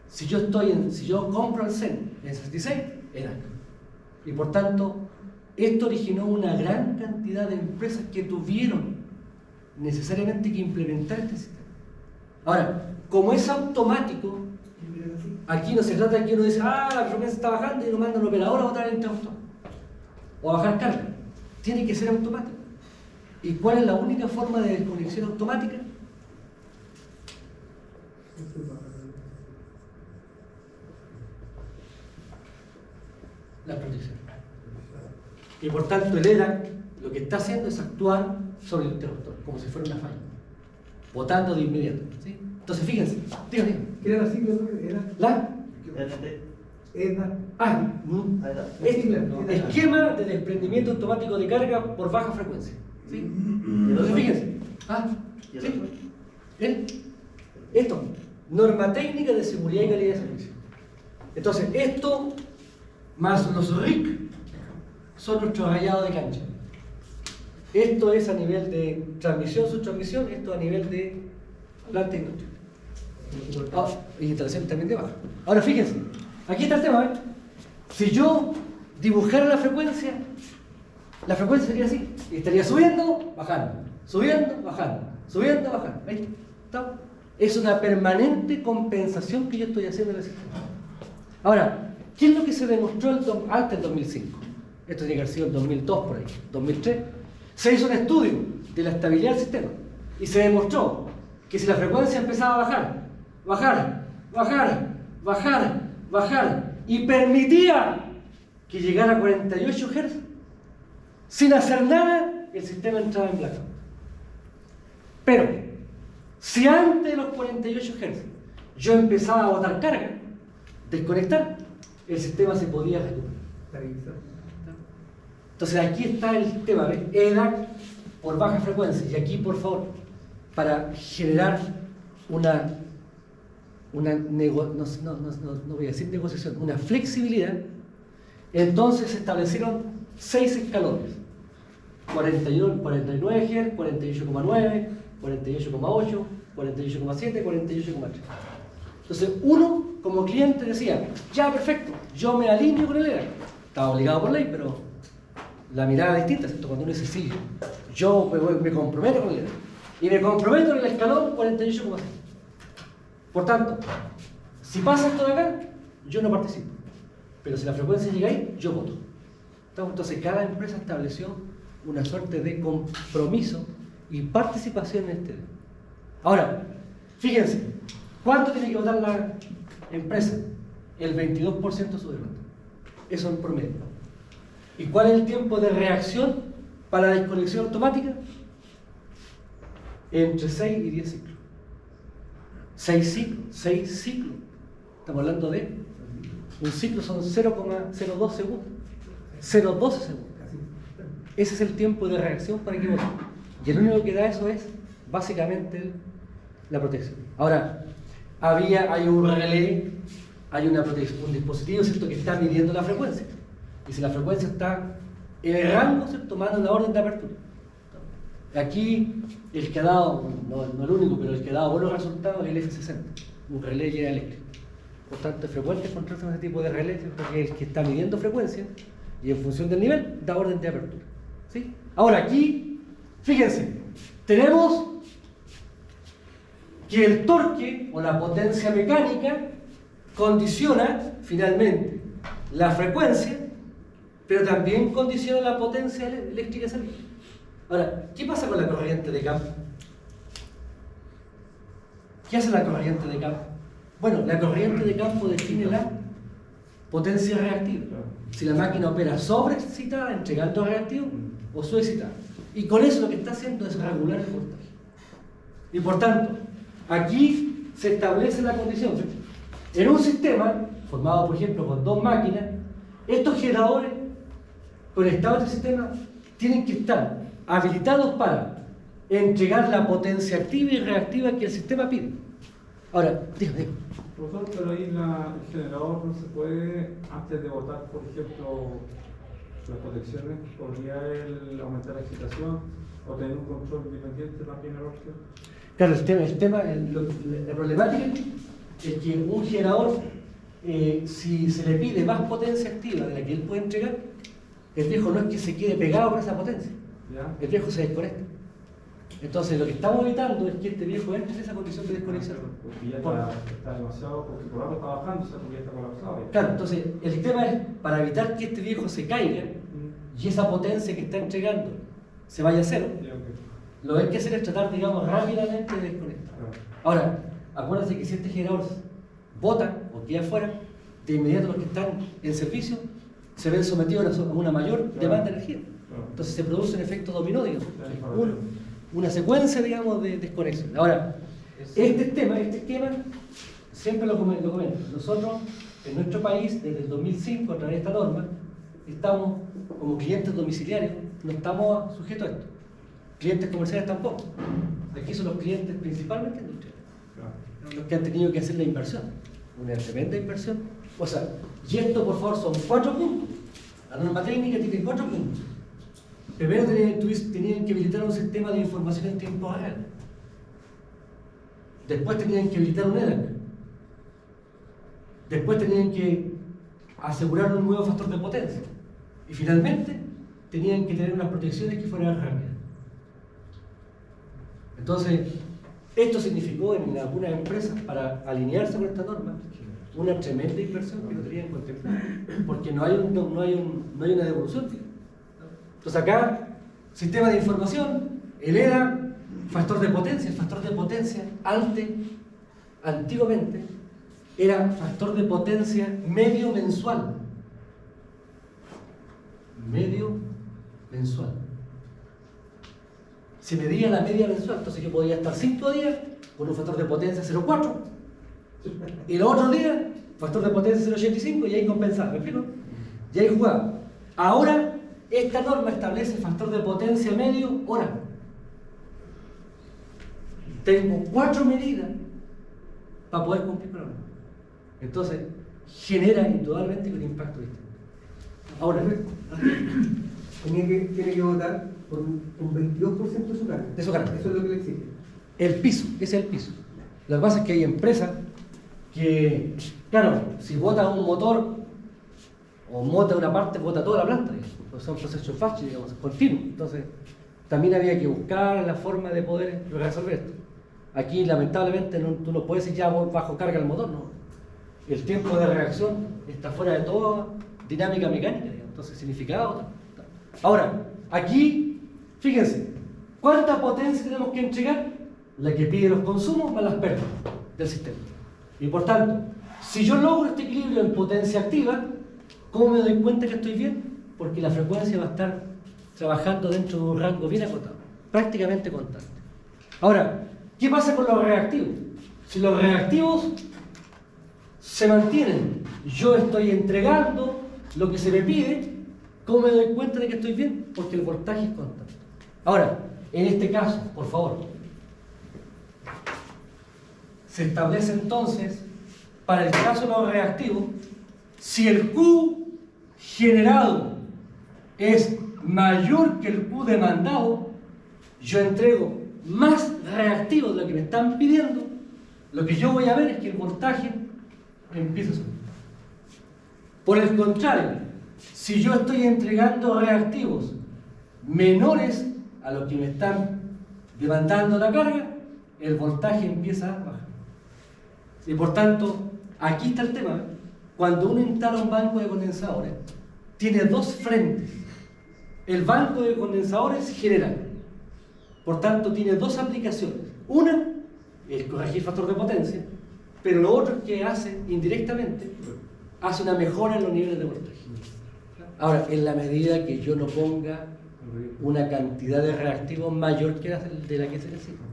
Si yo compro el CEN en 66, EDAC. Y por tanto, esto originó una gran cantidad de empresas que tuvieron necesariamente que implementar este sistema. Ahora, como es automático, aquí no se trata de que uno dice, la frecuencia está bajando y lo manda un operador a botar el interruptor o a bajar carga. Tiene que ser automático. ¿Y cuál es la única forma de desconexión automática? La protección. Y por tanto el EDAC lo que está haciendo es actuar sobre el interruptor, como si fuera una falla, botando de inmediato. ¿Sí? Entonces fíjense, díganme. ¿Qué era la sigla? ¿La? Esquema de desprendimiento automático de carga por baja frecuencia. ¿Sí? Entonces fíjense. ¿Sí? Esto, norma técnica de seguridad y calidad de servicio. Entonces, esto más los RIC son nuestros rayados de cancha. Esto es a nivel de transmisión, subtransmisión, esto a nivel de planta industrial. Y instalación también de baja. Ahora fíjense, aquí está el tema. Si yo dibujara la frecuencia sería así. Y estaría subiendo, bajando, subiendo, bajando, subiendo, bajando. ¿Veis? Es una permanente compensación que yo estoy haciendo en el sistema. Ahora, ¿qué es lo que se demostró antes del 2005? Esto tiene que haber sido el 2002 por ahí, 2003. Se hizo un estudio de la estabilidad del sistema y se demostró que si la frecuencia empezaba a bajar y permitía que llegara a 48 Hz, sin hacer nada, el sistema entraba en blackout. Pero, si antes de los 48 Hz yo empezaba a botar carga, desconectar, el sistema se podía recuperar. Entonces aquí está el tema, ¿ves? EDAC por baja frecuencia. Y aquí, por favor, para generar una no voy a decir negociación, una flexibilidad, entonces se establecieron 6 escalones. 49 Hz, 48,9, 48,8, 48,7, 48,3. Entonces uno, como cliente, decía, ya perfecto, yo me alineo con el EDAC. Estaba obligado por ley, pero la mirada es distinta, ¿cierto? Cuando uno dice, sí, yo me comprometo con el EDAC. Y me comprometo en el escalón 48,6. Por tanto, si pasa esto de acá, yo no participo. Pero si la frecuencia llega ahí, yo voto. Entonces cada empresa estableció una suerte de compromiso y participación en este. Ahora, fíjense, ¿cuánto tiene que votar la empresa? El 22% de su demanda. Eso en promedio. ¿Y cuál es el tiempo de reacción para la desconexión automática? Entre 6 y 10 ciclos. 6 ciclos. Estamos hablando de un ciclo son 0,02 segundos. 0,12 segundos. Ese es el tiempo de reacción para que vote. Y el único que da eso es básicamente la protección. Ahora, hay un relé, hay un dispositivo, ¿cierto?, que está midiendo la frecuencia. Y si la frecuencia está en el rango, ¿cierto?, manda una orden de apertura. Aquí el que ha dado, no el único, pero el que ha dado buenos resultados es el F60, un relé General Electric. Por tanto, es frecuente encontrarse con ese tipo de relé, ¿cierto?, que es el que está midiendo frecuencia y en función del nivel da orden de apertura. ¿Sí? Ahora aquí, fíjense, tenemos que el torque o la potencia mecánica condiciona finalmente la frecuencia, pero también condiciona la potencia eléctrica salida. Ahora, ¿qué pasa con la corriente de campo? ¿Qué hace la corriente de campo? Bueno, la corriente de campo define la potencia reactiva. Si la máquina opera sobreexcitada, entregando reactivo, o subexcitada. Y con eso lo que está haciendo es regular el voltaje. Y por tanto, aquí se establece la condición. En un sistema, formado por ejemplo por dos máquinas, estos generadores conectados a este sistema tienen que estar habilitados para entregar la potencia activa y reactiva que el sistema pide. Ahora, dígame. Profesor, pero ahí el generador no se puede, antes de botar, por ejemplo, las protecciones, ¿podría él aumentar la excitación o tener un control independiente también en la opción? Claro, la problemática es que un generador, si se le pide más potencia activa de la que él puede entregar, el viejo no es que se quede pegado con esa potencia, ¿Ya? el viejo se desconecta. Entonces lo que estamos evitando es que este viejo entre en esa condición de desconexión. Porque ya está demasiado, porque por algo está bajando, o sea, porque ya está colapsado. Ya. Claro, entonces el tema es para evitar que este viejo se caiga y esa potencia que está entregando se vaya a cero. Ya, ok. Lo que hay que hacer es tratar, digamos, rápidamente de desconectar. Claro. Ahora, acuérdense que si este generador bota o queda fuera, de inmediato los que están en servicio se ven sometidos a una mayor demanda de energía. Claro. Entonces se produce un efecto dominó, digamos. Claro. Una secuencia, digamos, de desconexión. Ahora, este esquema, siempre lo comento. Nosotros, en nuestro país, desde el 2005, a través de esta norma, estamos como clientes domiciliarios, no estamos sujetos a esto. Clientes comerciales tampoco. Aquí son los clientes principalmente industriales, Claro. los que han tenido que hacer la inversión, una tremenda inversión. O sea, y esto por favor son 4 puntos. La norma técnica tiene 4 puntos. Primero tenían que habilitar un sistema de información en tiempo real. Después tenían que habilitar un EDAC. Después tenían que asegurar un nuevo factor de potencia. Y finalmente tenían que tener unas protecciones que fueran rápidas. Entonces, esto significó en algunas empresas, para alinearse con esta norma, una tremenda inversión que no tenían contemplado, porque no hay una devolución. Entonces acá, sistema de información, el EDA, factor de potencia. El factor de potencia antiguamente era factor de potencia medio mensual. Medio mensual. Se medía la media mensual, entonces yo podía estar 5 días con un factor de potencia 0,4 y los otros días factor de potencia 0,85 y ahí compensaba, ¿me explico? Y ahí jugaba. Ahora esta norma establece factor de potencia medio hora. Tengo 4 medidas para poder cumplir con la norma. Entonces genera indudablemente un impacto distinto. Ahora, Tiene que votar por un 22% de su carga. De su carga. Eso es lo que le exige. el piso, ese es el piso. Lo que pasa es que hay empresas que, claro, si bota un motor o bota una parte, bota toda la planta, digamos. Pues son procesos fáciles, digamos, continuos. Entonces, también había que buscar la forma de poder resolver esto. Aquí, lamentablemente, tú no puedes decir ya bajo carga el motor, no. El tiempo de reacción está fuera de toda dinámica mecánica, digamos. Entonces, significado otro. Ahora, aquí, fíjense, ¿cuánta potencia tenemos que entregar? La que pide los consumos más las pérdidas del sistema. Y por tanto, si yo logro este equilibrio en potencia activa, ¿cómo me doy cuenta que estoy bien? Porque la frecuencia va a estar trabajando dentro de un rango bien acotado, prácticamente constante. Ahora, ¿qué pasa con los reactivos? Si los reactivos se mantienen, yo estoy entregando lo que se me pide, ¿cómo me doy cuenta de que estoy bien? Porque el voltaje es constante. Ahora, en este caso, por favor, se establece entonces, para el caso de los reactivos, si el Q generado es mayor que el Q demandado, yo entrego más reactivos de lo que me están pidiendo, lo que yo voy a ver es que el voltaje empieza a subir. Por el contrario, si yo estoy entregando reactivos menores a lo que me están demandando la carga, el voltaje empieza a bajar. Y por tanto, aquí está el tema. Cuando uno instala un banco de condensadores, tiene dos frentes. El banco de condensadores general. Por tanto, tiene dos aplicaciones. Una es corregir factor de potencia, pero lo otro es que hace indirectamente, hace una mejora en los niveles de voltaje. Ahora, en la medida que yo no ponga una cantidad de reactivos mayor que de la que se necesita.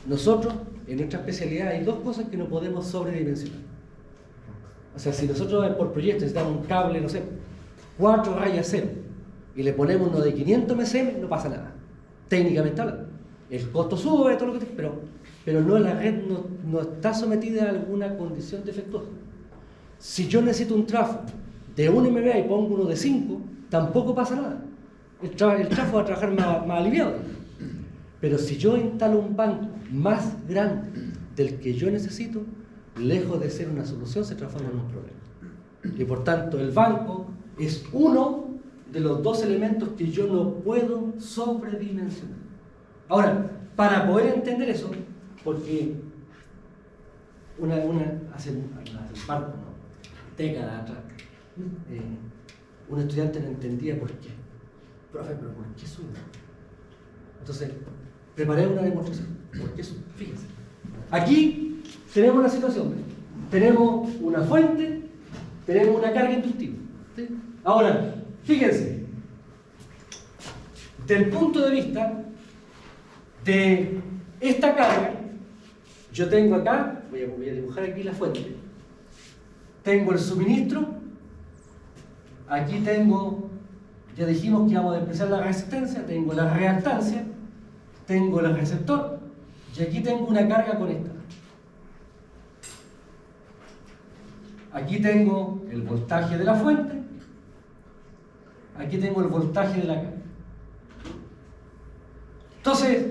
Nosotros, en nuestra especialidad, hay dos cosas que no podemos sobredimensionar. O sea, si nosotros por proyecto necesitamos un cable, no sé, 4 rayas 0, y le ponemos uno de 500 MSM, no pasa nada. Técnicamente hablando. El costo sube, todo lo que pero no, la red no está sometida a alguna condición defectuosa. Si yo necesito un trafo de 1 MVA y pongo uno de 5, tampoco pasa nada. El trafo va a trabajar más aliviado. Pero si yo instalo un banco más grande del que yo necesito, lejos de ser una solución, se transforma en un problema. Y por tanto, el banco es uno de los dos elementos que yo no puedo sobredimensionar. Ahora, para poder entender eso, porque hace décadas atrás, un estudiante no entendía por qué. Profe, pero ¿por qué sube? Entonces, preparé una demostración. ¿Por qué sube? Fíjense. Aquí tenemos una situación. Tenemos una fuente, tenemos una carga inductiva. ¿Sí? Ahora, fíjense. Del punto de vista de esta carga, yo tengo acá, voy a dibujar aquí la fuente. Tengo el suministro. Aquí tengo, ya dijimos que íbamos a empezar la resistencia, tengo la reactancia, tengo el receptor, y aquí tengo una carga conectada. Aquí tengo el voltaje de la fuente, aquí tengo el voltaje de la carga. Entonces,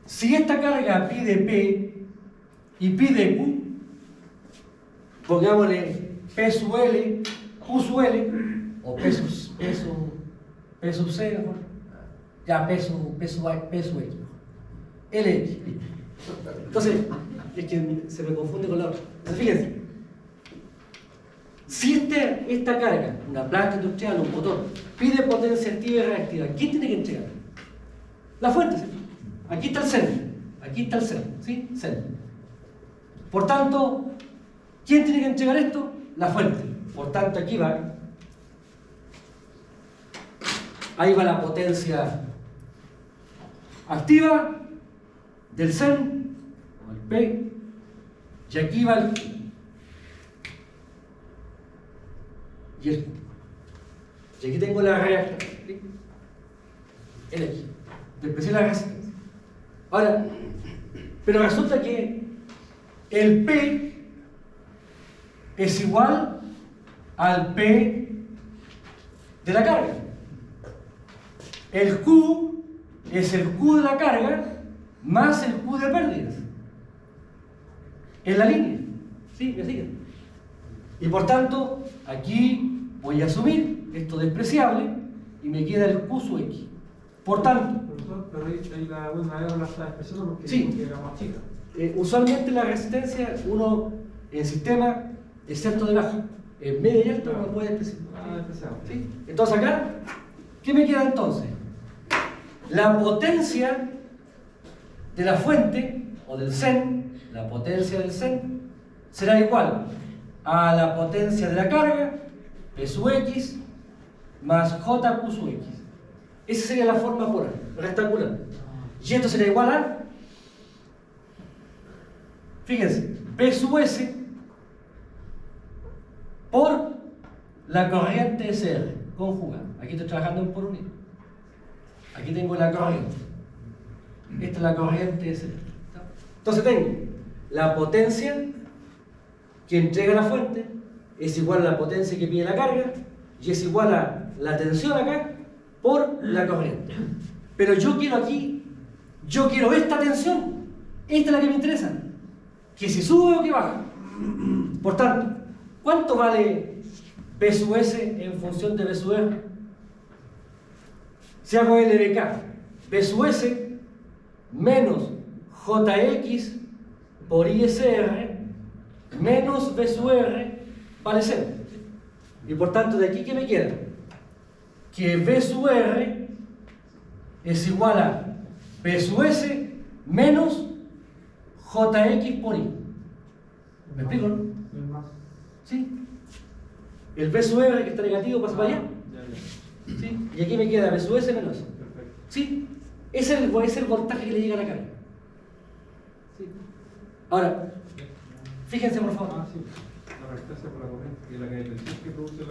si esta carga pide P y pide Q, pongámosle P sub L, Q sub L, o P sub C, ¿no? Ya P sub X, LX. Entonces, es que se me confunde con la otra. Entonces, fíjense, si esta carga, una planta industrial, un motor, pide potencia activa y reactiva, ¿quién tiene que entregar? La fuente, ¿sí? Aquí está el centro, ¿sí? Centro. Por tanto, ¿quién tiene que entregar esto? La fuente. Por tanto, aquí va. Ahí va la potencia activa del CEN, o el P, y aquí va el Q. Y el Q. Y aquí tengo la reactancia, ¿sí? El X. Después la resistencia. Ahora, pero resulta que el P es igual al P de la carga. El Q es el Q de la carga más el Q de pérdidas. En la línea. ¿Sí? ¿Me siguen? Y por tanto, aquí voy a asumir esto despreciable y me queda el Q sub X. Por tanto, pero ahí la R la está expresando porque sí, era más chica. Usualmente la resistencia, uno en sistema, excepto de baja, en media y alta, no puede especificar. ¿Sí? Entonces acá, ¿qué me queda entonces? La potencia de la fuente, o del CEN, la potencia del CEN, será igual a la potencia de la carga, P sub X, más JQ sub X. Esa sería la forma polar, rectangular. Y esto sería igual a, fíjense, P sub S por la corriente SR conjugada. Aquí estoy trabajando en por unidad. Aquí tengo la corriente. Esta es la corriente SR. Entonces tengo la potencia que entrega la fuente es igual a la potencia que pide la carga y es igual a la tensión acá por la corriente. Pero yo quiero aquí, yo quiero esta tensión, esta es la que me interesa, que si sube o que baja. Por tanto, ¿cuánto vale P sub S en función de B sub R? Si hago LBK, B sub S menos JX por ISR menos B sub R vale 0. Y por tanto, ¿de aquí qué me queda? Que B sub R es igual a B sub S menos JX por I. ¿Me explico, no? No es más. ¿Sí? El B sub R que está negativo pasa para allá. Ya, ya. ¿Sí? Y aquí me queda B sub S menos. Perfecto. ¿Sí? Es el voltaje que le llega a la carga. ¿Sí? Ahora, fíjense por favor. Ah, sí. La resistencia por la corriente y la tensión que produce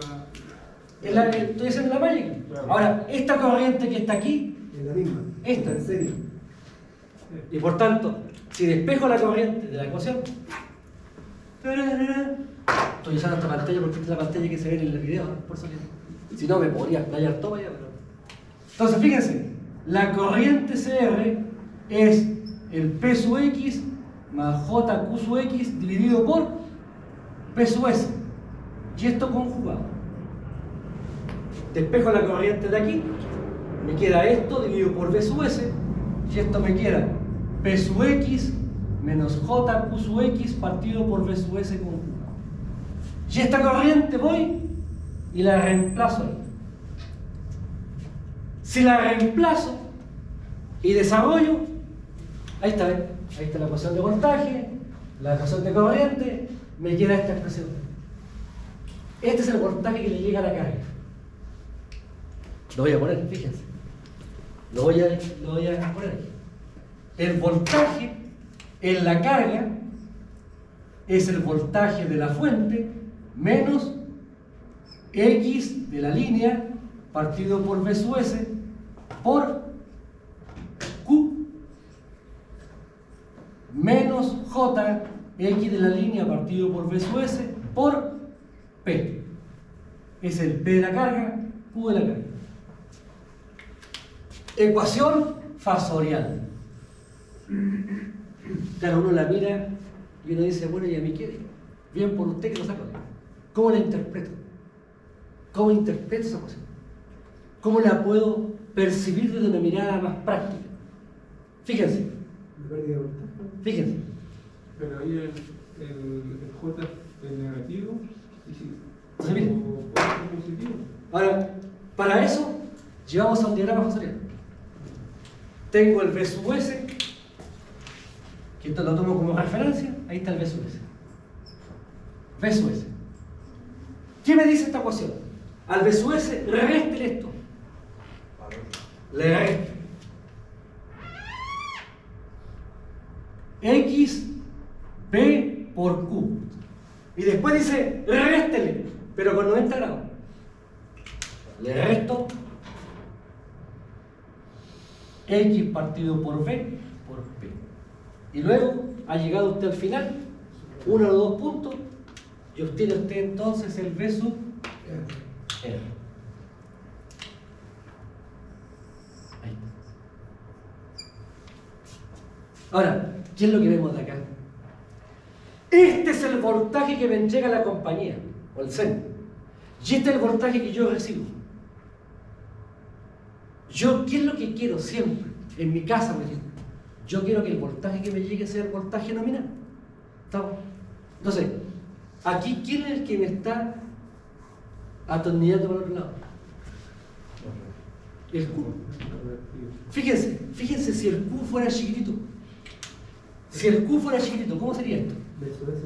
la. Estoy haciendo la mágica. Claro. Ahora, esta corriente que está aquí, Es la misma. Esta. En serio. y por tanto, si despejo la corriente de la ecuación, estoy usando esta pantalla porque esta es la pantalla que se ve en el video, ¿no? Por eso que, si no me podría explayar todo allá, pero... Entonces, fíjense, la corriente CR es el P sub X más JQ sub X dividido por P sub S. Y esto conjugado. Despejo la corriente de aquí, me queda esto dividido por B sub S, y esto me queda P sub X menos JQ sub X partido por B sub S conjugado. Y esta corriente voy y la reemplazo ahí. Si la reemplazo y desarrollo, ahí está, ¿ven? Ahí está la ecuación de voltaje, la ecuación de corriente, me queda esta expresión. Este es el voltaje que le llega a la carga. Lo voy a poner, fíjense. Lo voy a poner aquí. El voltaje en la carga es el voltaje de la fuente menos X de la línea partido por B sub S por Q menos J X de la línea partido por B sub S por P. Es el P de la carga, Q de la carga. Ecuación fasorial. Claro, uno la mira y uno dice, bueno, ¿y a mí qué? Bien por usted que lo saco. ¿Cómo la interpreto? ¿Cómo interpreto esa ecuación? ¿Cómo la puedo percibir desde una mirada más práctica? Fíjense, De pérdida de voltaje. fíjense. Pero ahí el J es negativo y si Entonces, miren. puede ser positivo. Ahora, para eso, llevamos a un diagrama fasorial. Tengo el B sub S, que esto lo tomo como referencia, ahí está el B sub S. B sub S. ¿Qué me dice esta ecuación? Al B sub S, réstele esto. Le resto. X, P por Q. Y después dice, réstele, pero con 90 grados. Le resto X partido por B por P. Y luego ha llegado usted al final, uno o dos puntos, y obtiene usted entonces el B sub R. Ahí está. Ahora, ¿qué es lo que vemos de acá? Este es el voltaje que me entrega la compañía, o el CEN. Y este es el voltaje que yo recibo. Yo, ¿qué es lo que quiero siempre? En mi casa, por ejemplo. Yo quiero que el voltaje que me llegue sea el voltaje nominal. ¿Estamos? Entonces, aquí, ¿quién es el que me está atornillando por el otro lado? El Q. Fíjense si el Q fuera chiquitito. Si el Q fuera chiquitito, ¿cómo sería esto? B sub S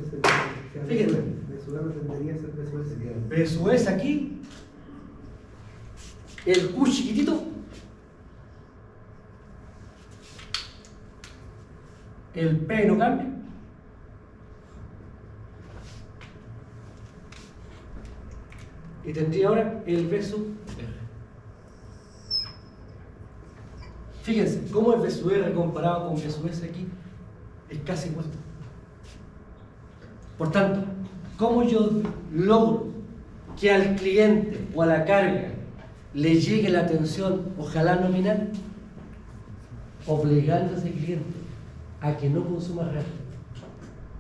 Fíjense. B sub R tendría a ser B sub S. B sub S aquí, el Q chiquitito, el P no cambia, y tendría ahora el B sub R. Fíjense, cómo el B sub R comparado con B sub S aquí es casi igual. Por tanto, ¿cómo yo logro que al cliente o a la carga le llegue la atención, ojalá nominal? Obligando a ese cliente a que no consuma reactivo.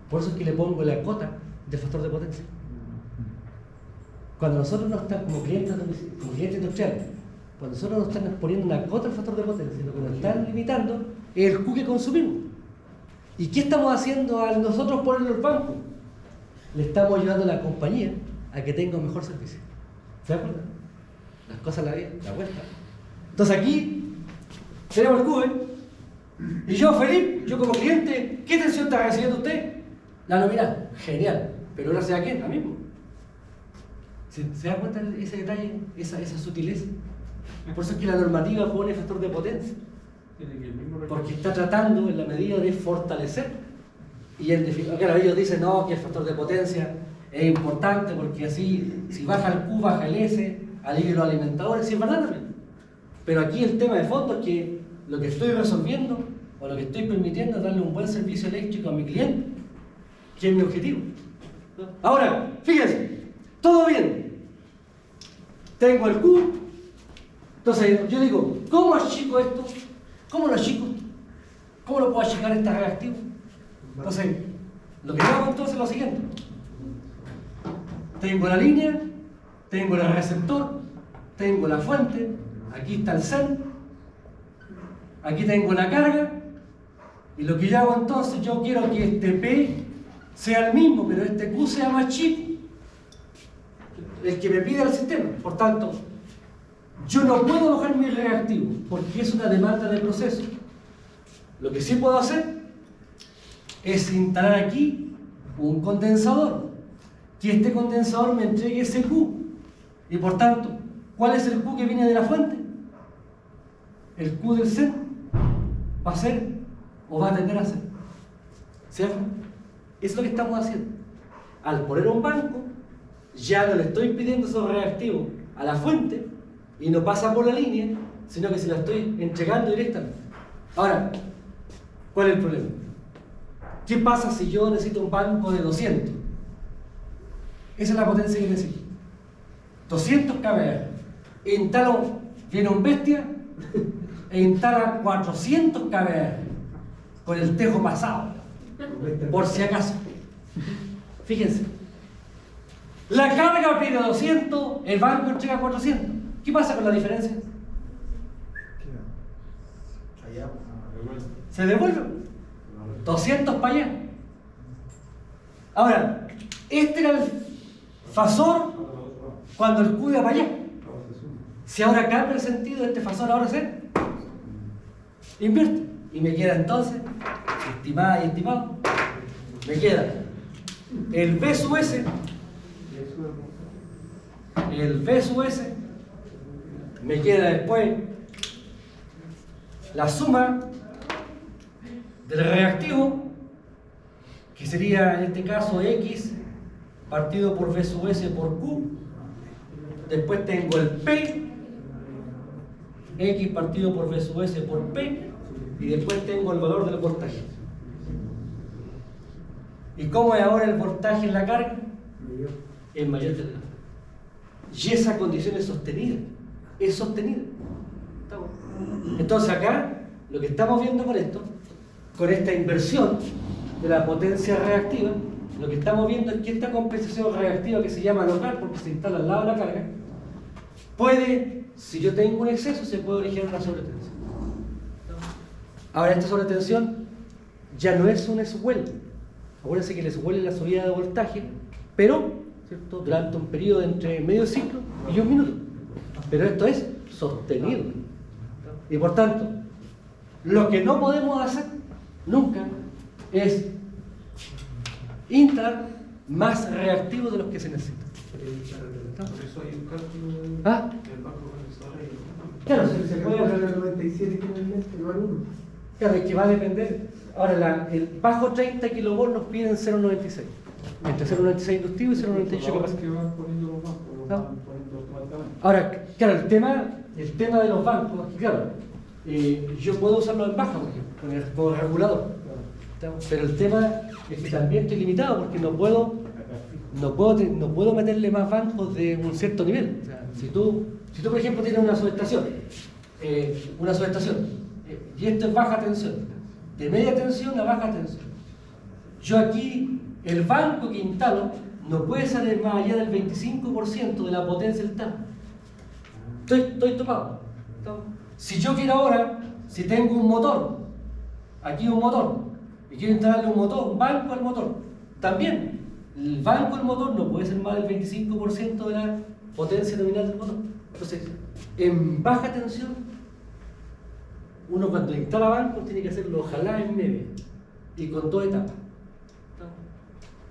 Por eso es que le pongo la cota de factor de potencia. Cuando nosotros no estamos como clientes industriales, cuando nosotros nos están poniendo una cota del factor de potencia, lo que nos están limitando es el Q que consumimos. ¿Y qué estamos haciendo al nosotros ponerlo al banco? Le estamos ayudando a la compañía a que tenga un mejor servicio. ¿Se da cuenta? Las cosas la vida, la vuelta. Entonces aquí tenemos el Q, ¿eh? Y yo, Felipe, yo como cliente, ¿qué atención está recibiendo usted? La nominal. Genial. Pero gracias a quién? A mí mismo. ¿Se da cuenta ese detalle, esa sutileza? Por eso es que la normativa pone factor de potencia. Porque está tratando en la medida de fortalecer. Y en definitiva, claro, ellos dicen no, que el factor de potencia es importante porque así, si baja el Q, baja el S, alivia los alimentadores, sí es verdad también. Pero aquí el tema de fondo es que lo que estoy resolviendo o lo que estoy permitiendo es darle un buen servicio eléctrico a mi cliente, que es mi objetivo. Ahora, fíjense, todo bien. Tengo el Q. Entonces yo digo, ¿cómo achico esto? ¿Cómo lo achico? ¿Cómo lo puedo achicar este reactivo? Entonces, lo que yo hago entonces es lo siguiente. Tengo la línea, tengo el receptor, tengo la fuente, aquí está el CEN, aquí tengo la carga, y lo que yo hago entonces, yo quiero que este P sea el mismo, pero este Q sea más chico, el que me pide el sistema. Por tanto, yo no puedo bajar mi reactivo, porque es una demanda de proceso. Lo que sí puedo hacer es instalar aquí un condensador, que este condensador me entregue ese Q. Y por tanto, ¿cuál es el Q que viene de la fuente? El Q del CEN va a ser o va a tender a ser. ¿Cierto? Eso es lo que estamos haciendo. Al poner un banco, ya no le estoy pidiendo esos reactivos a la fuente y no pasa por la línea, sino que se la estoy entregando directamente. Ahora, ¿cuál es el problema? ¿Qué pasa si yo necesito un banco de 200? Esa es la potencia que necesito. 200 kVA. Instalo, viene un bestia e instala 400 kVA con el tejo pasado, por si acaso. Fíjense. La carga pide 200, el banco entrega 400. ¿Qué pasa con la diferencia? Se devuelve 200 para allá. Ahora, este era el fasor cuando el Q iba para allá. Si ahora cambia el sentido de este fasor, ahora se invierte. Y me queda entonces, estimada y estimado, me queda el B sub S, me queda después la suma del reactivo, que sería en este caso X partido por V sub S por Q. Después tengo el P, X partido por V sub S por P, y después tengo el valor del voltaje. ¿Y cómo es ahora el voltaje en la carga? Es mayor que el delta. Y esa condición es sostenida. Es sostenida. Entonces acá, lo que estamos viendo con esto, con esta inversión de la potencia reactiva, lo que estamos viendo es que esta compensación reactiva, que se llama local porque se instala al lado de la carga, puede, si yo tengo un exceso, se puede originar una sobretensión. Ahora, esta sobretensión ya no es un swell. Acuérdense que el swell es la subida de voltaje, pero, ¿cierto?, durante un periodo de entre medio ciclo y un minuto. Pero esto es sostenido. Y por tanto, lo que no podemos hacer nunca es instalar más reactivos de los que se necesitan. Por eso hay un cálculo del banco condensador. Claro, se puede hablar del 97 finalmente, no al 1. Claro, es que va a depender. Ahora, el bajo 30 kV nos piden 0,96. Entre 0,96 inductivo y 0,98 capacitor. Que van poniendo los bancos, los van poniendo automáticamente. Ahora, claro, el tema de los bancos, claro, yo puedo usarlo en baja, por ejemplo, con el regulador. Pero el tema es que también estoy limitado porque no puedo meterle más bancos de un cierto nivel. O sea, si tú por ejemplo tienes una subestación, y esto es baja tensión, de media tensión a baja tensión. Yo aquí, el banco que instalo no puede salir más allá del 25% de la potencia del tanque. Estoy topado. Si yo quiero ahora, si tengo un motor, aquí un motor, y quiero instalarle un banco al motor, también el banco al motor no puede ser más del 25% de la potencia nominal del motor. Entonces, en baja tensión, uno cuando instala banco tiene que hacerlo ojalá en media y con 2 etapas.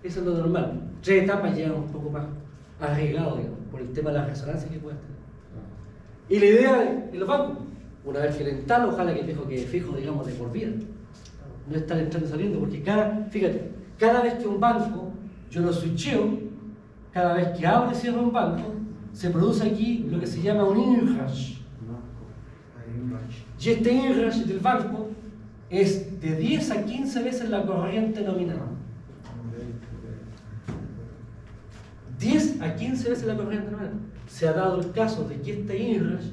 Eso es lo normal. 3 etapas llegan un poco más arriesgado, digamos, por el tema de la resonancia que puedes tener. Y la idea en los bancos, una vez que lo instalo, ojalá que el viejo quede fijo, digamos, de por vida. No estar entrando y saliendo, porque cada vez que un banco yo lo switcheo, cada vez que abro y cierro un banco, se produce aquí lo que se llama un inrush. Y este inrush del banco es de 10 a 15 veces la corriente nominal. 10 a 15 veces la corriente nominal. Se ha dado el caso de que este inrush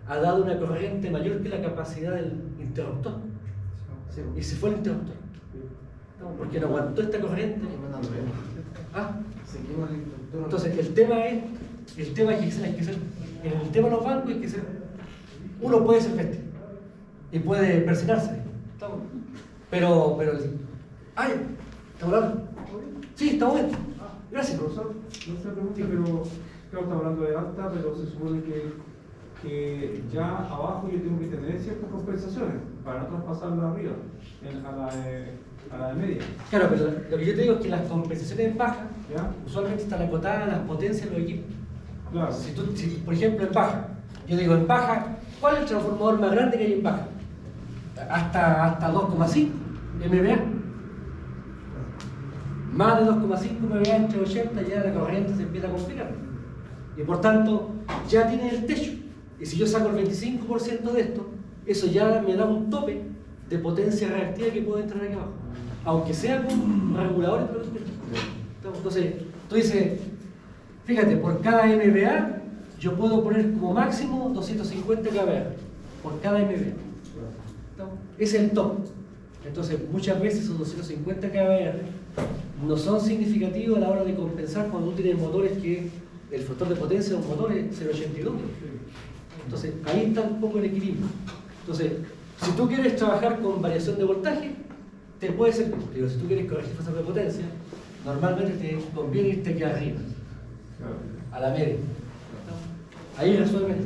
ha dado una corriente mayor que la capacidad del interruptor. Y se fue el interruptor. Porque no aguantó esta corriente. Entonces el tema es que el tema de los bancos es que uno puede ser bestia y puede persignarse. Pero ay, ¿estamos hablando? Sí, estamos bien. Gracias, profesor. No se pregunta, pero claro, estamos hablando de alta, pero se supone que ya abajo yo tengo que tener ciertas compensaciones para no traspasarla arriba, a la de media. Claro, pero lo que yo te digo es que las compensaciones bajas ¿ya? usualmente están acotadas a las potencias de los equipos. Claro. Si por ejemplo en baja, yo digo en baja, ¿cuál es el transformador más grande que hay en baja? Hasta 2,5 MVA. Más de 2,5 MVA entre 80 ya la corriente se empieza a complicar. Y por tanto ya tiene el techo. Y si yo saco el 25% de esto, eso ya me da un tope de potencia reactiva que puedo entrar aquí abajo. Aunque sea con reguladores, pero entonces, tú dices, fíjate, por cada MVA yo puedo poner como máximo 250 kVA por cada MVA. Ese es el top. Entonces, muchas veces esos 250 kVA no son significativos a la hora de compensar cuando tú tienes motores que el factor de potencia de un motor es 0,82. Entonces, ahí está un poco el equilibrio. Entonces, si tú quieres trabajar con variación de voltaje, te puede ser, pero si tú quieres corregir factor de potencia, normalmente te conviene irte aquí arriba, a la media. Ahí resuelves.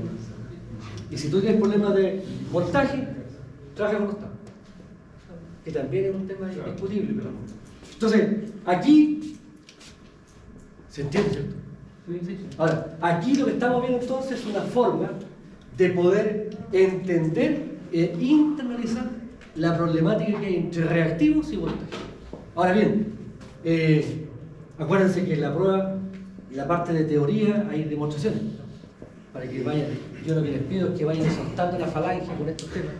Y si tú tienes problemas de voltaje, trabaja con octavo. Que también es un tema discutible. Pero... Entonces, aquí, ¿se entiende, cierto? Sí. Ahora, aquí lo que estamos viendo entonces es una forma de poder entender e internalizar la problemática que hay entre reactivos y voltaje. Ahora bien, acuérdense que en la prueba, en la parte de teoría, hay demostraciones. Para que vayan, yo lo que les pido es que vayan soltando la falange con estos temas,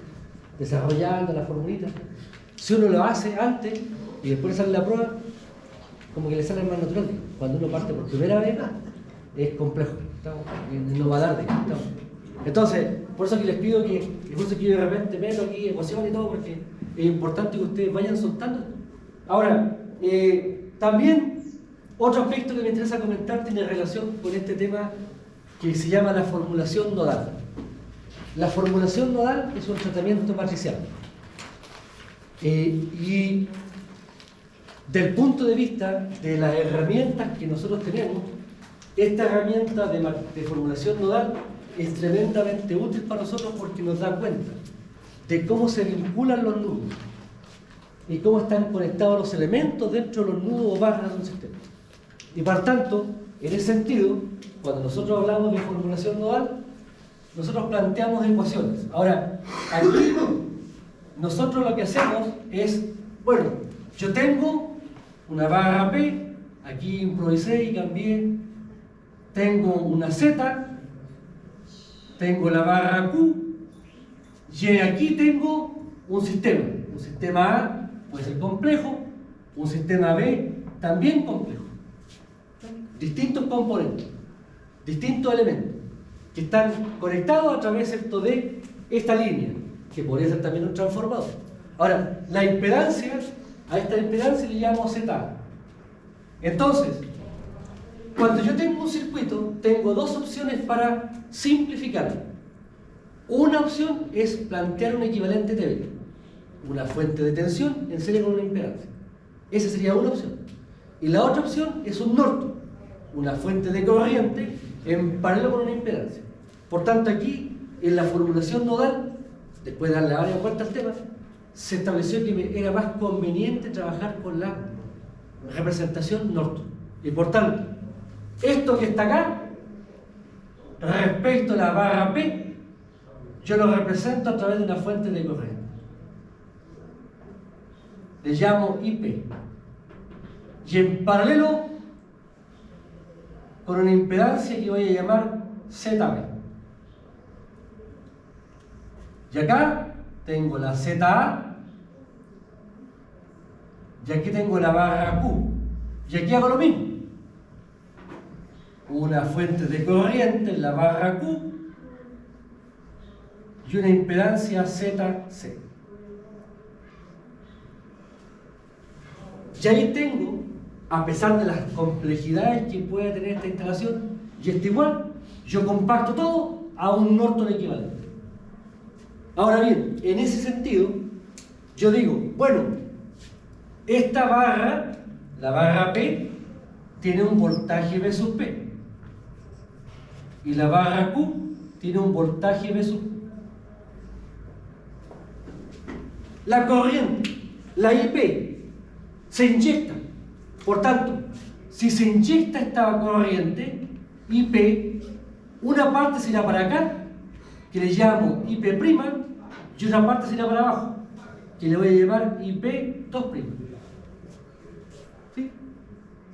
desarrollando las formulitas. Si uno lo hace antes y después sale la prueba, como que le sale más natural. Cuando uno parte por primera vez, es complejo, no va a dar. Entonces, por eso que les pido que, por eso que yo de repente meto aquí ecuaciones y todo, porque es importante que ustedes vayan soltando. Ahora, también otro aspecto que me interesa comentar tiene relación con este tema que se llama la formulación nodal. La formulación nodal es un tratamiento matricial. Y del punto de vista de las herramientas que nosotros tenemos, esta herramienta de formulación nodal es tremendamente útil para nosotros porque nos da cuenta de cómo se vinculan los nudos y cómo están conectados los elementos dentro de los nudos o barras de un sistema. Y por tanto, en ese sentido, cuando nosotros hablamos de formulación nodal, nosotros planteamos ecuaciones. Ahora, aquí nosotros lo que hacemos es, bueno, yo tengo una barra P, aquí improvisé y cambié, tengo una Z, tengo la barra Q, y aquí tengo un sistema A, puede ser complejo, un sistema B también complejo. Distintos componentes, distintos elementos, que están conectados a través, ¿cierto?, de esta línea, que podría ser también un transformador. Ahora, la impedancia, a esta impedancia le llamo Z. Entonces, cuando yo tengo un circuito, tengo dos opciones para simplificarlo. Una opción es plantear un equivalente TB, una fuente de tensión en serie con una impedancia. Esa sería una opción. Y la otra opción es un Norton, una fuente de corriente en paralelo con una impedancia. Por tanto, aquí, en la formulación nodal, después de darle varias vueltas al tema, se estableció que me era más conveniente trabajar con la representación Norton. Y por tanto, esto que está acá, respecto a la barra P, yo lo represento a través de una fuente de corriente. Le llamo IP. Y en paralelo, con una impedancia que voy a llamar ZB. Y acá tengo la ZA, y aquí tengo la barra Q. Y aquí hago lo mismo. Una fuente de corriente en la barra Q y una impedancia ZC. Y ahí tengo, a pesar de las complejidades que puede tener esta instalación, y está igual, yo compacto todo a un Norton equivalente. Ahora bien, en ese sentido, yo digo, bueno, esta barra, la barra P, tiene un voltaje V sub P. Y la barra Q tiene un voltaje V sub P. La corriente, la IP, se inyecta. Por tanto, si se inyecta esta corriente, IP, una parte se irá para acá, que le llamo IP', y otra parte se irá para abajo, que le voy a llamar IP2'. ¿Sí?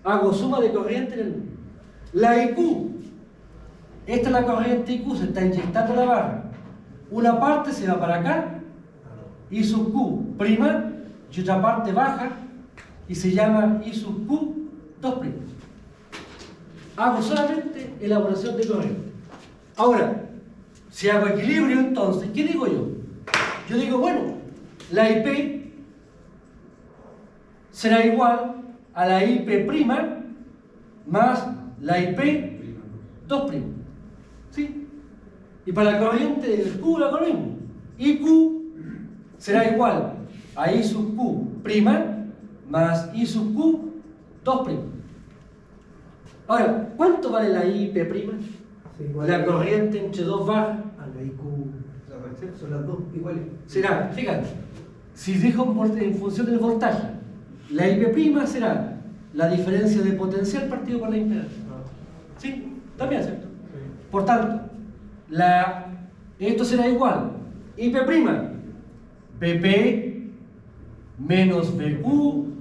Hago suma de corriente en el mundo. La IQ, esta es la corriente IQ, se está inyectando la barra. Una parte se va para acá, I sub Q', y otra parte baja, y se llama I sub Q2'. Hago solamente elaboración de corriente. Ahora, si hago equilibrio, entonces, ¿qué digo yo? Yo digo, bueno, la IP será igual a la IP' más la IP2'. ¿Sí? Y para la corriente del Q lo mismo. IQ será igual a I sub Q' más I sub Q2'. Ahora, ¿cuánto vale la IP'? Sí, La corriente entre dos barras. A la IQ, son las dos iguales. Será, fíjate, si dejo en función del voltaje, la IP' será la diferencia de potencial partido por la impedancia. ¿Sí? También, ¿cierto? Por tanto, esto será igual, IP', BP menos BQ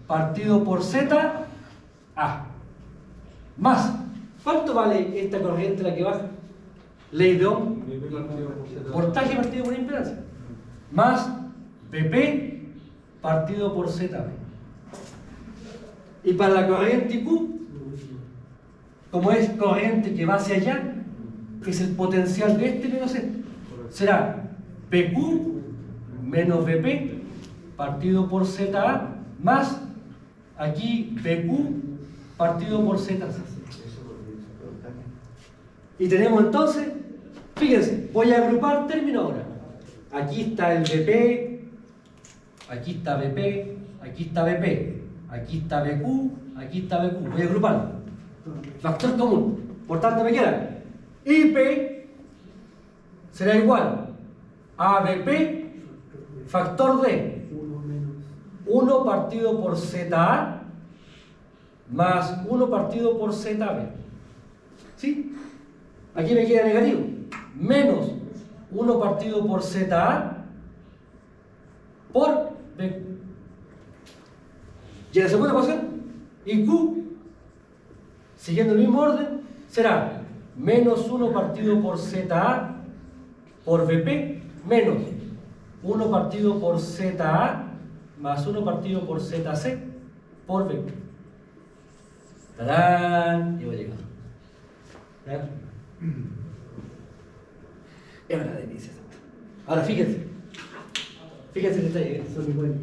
partido por ZA, más, ¿cuánto vale esta corriente la que baja? Ley de Ohm, voltaje partido por impedancia, más BP partido por ZB. Y para la corriente IQ, como es corriente que va hacia allá, es el potencial de este menos este, será PQ menos BP partido por ZA más aquí PQ partido por ZC. Y tenemos entonces, fíjense, voy a agrupar términos ahora. Aquí está el BP, aquí está BP, aquí está BP, aquí está BQ, aquí está BQ. Voy a agruparlo. Factor común. Por tanto, me queda IP será igual a BP factor D. 1 partido por ZA más 1 partido por ZB. ¿Sí? Aquí me queda negativo. Menos 1 partido por ZA por B. Y en la segunda ecuación, IQ, siguiendo el mismo orden, será menos 1 partido por ZA por BP menos 1 partido por ZA más 1 partido por ZC por B. ¡Tarán! Y voy llegando. ¿Ya? Es una delicia. Ahora fíjense. Fíjense el detalle. Son iguales.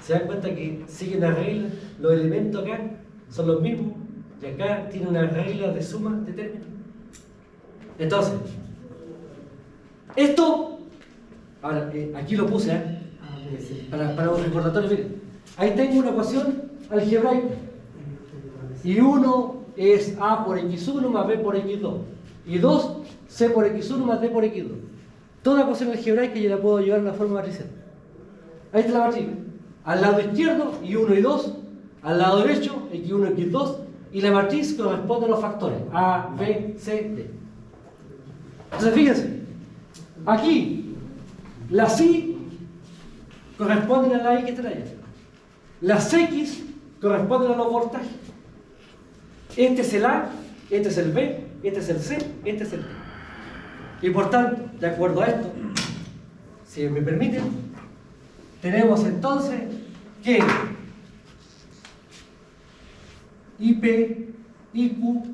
¿Se dan cuenta que siguen las reglas? Los elementos acá son los mismos. Y acá tiene una regla de suma de términos. Entonces, esto, ahora aquí lo puse, para un recordatorio, miren. Ahí tengo una ecuación algebraica. Y 1 es A por X1 más B por X2. Y 2, C por X1 más D por X2. Toda ecuación algebraica yo la puedo llevar a la forma matricial. Ahí está la matriz. Al lado izquierdo, Y1 y 2. Al lado derecho, X1 y X2. Y la matriz corresponde a los factores A, B, C, D. Entonces fíjense, aquí las Y corresponden a la Y que está allá. Las X corresponden a los voltajes. Este es el A, este es el B, este es el C, este es el D. Y por tanto, de acuerdo a esto, si me permiten, tenemos entonces que IP, IQ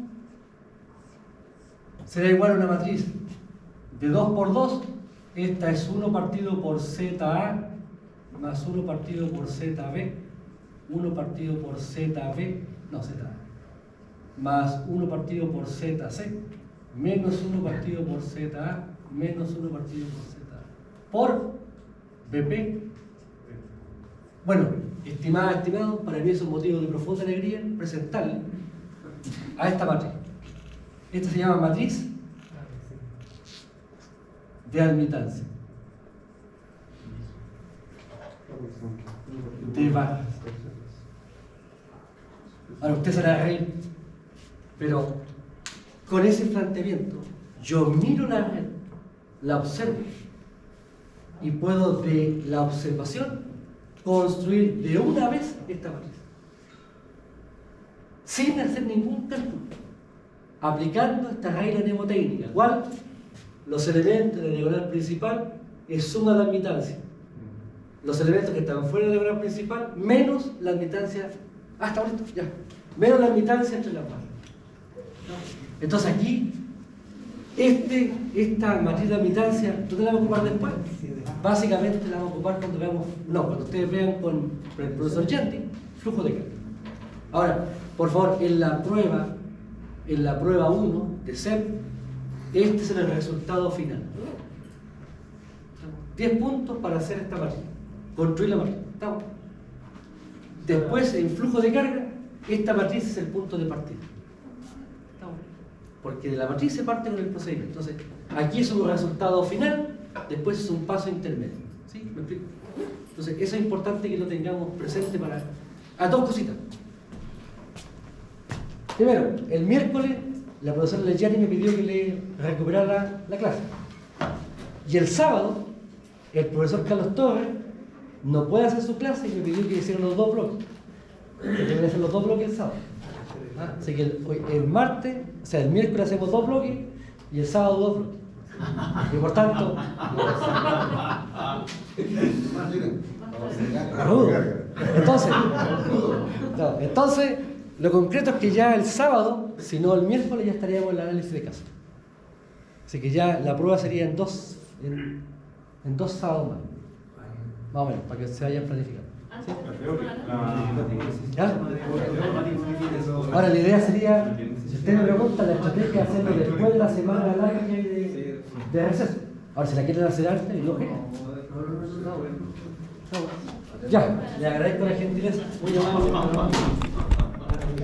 será igual a una matriz de 2 por 2. Esta es 1 partido por ZA más 1 partido por ZB, 1 partido por ZB, no ZA, más 1 partido por ZC, menos 1 partido por ZA, menos 1 partido por ZA, por BP. Bueno, estimada, estimado, para mí es un motivo de profunda alegría presentarle a esta matriz. Esta se llama matriz de admitancia de barras. Ahora usted se la va a reír, pero con ese planteamiento yo miro la red, la observo y puedo de la observación construir de una vez esta matriz sin hacer ningún cálculo, aplicando esta regla mnemotécnica. ¿Cuál? Los elementos de la diagonal principal es suma de admitancia. Los elementos que están fuera de la diagonal principal menos la admitancia, hasta ahorita, ya, menos la admitancia entre las barras. Entonces aquí, esta matriz de admitancia, ¿dónde la vamos a ocupar después? Básicamente la vamos a ocupar cuando veamos, cuando ustedes vean con el profesor Yanti, flujo de carga. Ahora, por favor, en la prueba 1 de CEP, este es el resultado final. 10 puntos para hacer esta matriz, construir la matriz. ¿Estamos? Después, en flujo de carga, esta matriz es el punto de partida. ¿Estamos? Porque de la matriz se parte con el procedimiento. Entonces, aquí es un resultado final, después es un paso intermedio. ¿Sí? ¿Me explico? Entonces, eso es importante que lo tengamos presente para... A dos cositas. Primero, el miércoles la profesora Legiani me pidió que le recuperara la clase. Y el sábado, el profesor Carlos Torres no puede hacer su clase y me pidió que hiciera los 2 bloques. Que deben hacer los 2 bloques el sábado. Así que el martes, o sea, el miércoles hacemos 2 bloques y el sábado 2 bloques. Y por tanto, entonces, lo concreto es que ya el sábado, si no el miércoles, ya estaríamos en el análisis de caso. Así que ya la prueba sería en dos sábados más o menos, para que se vayan planificando. ¿Sí? ¿Ya? Ahora la idea sería, si usted me pregunta, la estrategia es hacerlo después de la semana larga de receso. Ahora si la quieren hacer antes, no. Ya, le agradezco la gentileza. Muy amable.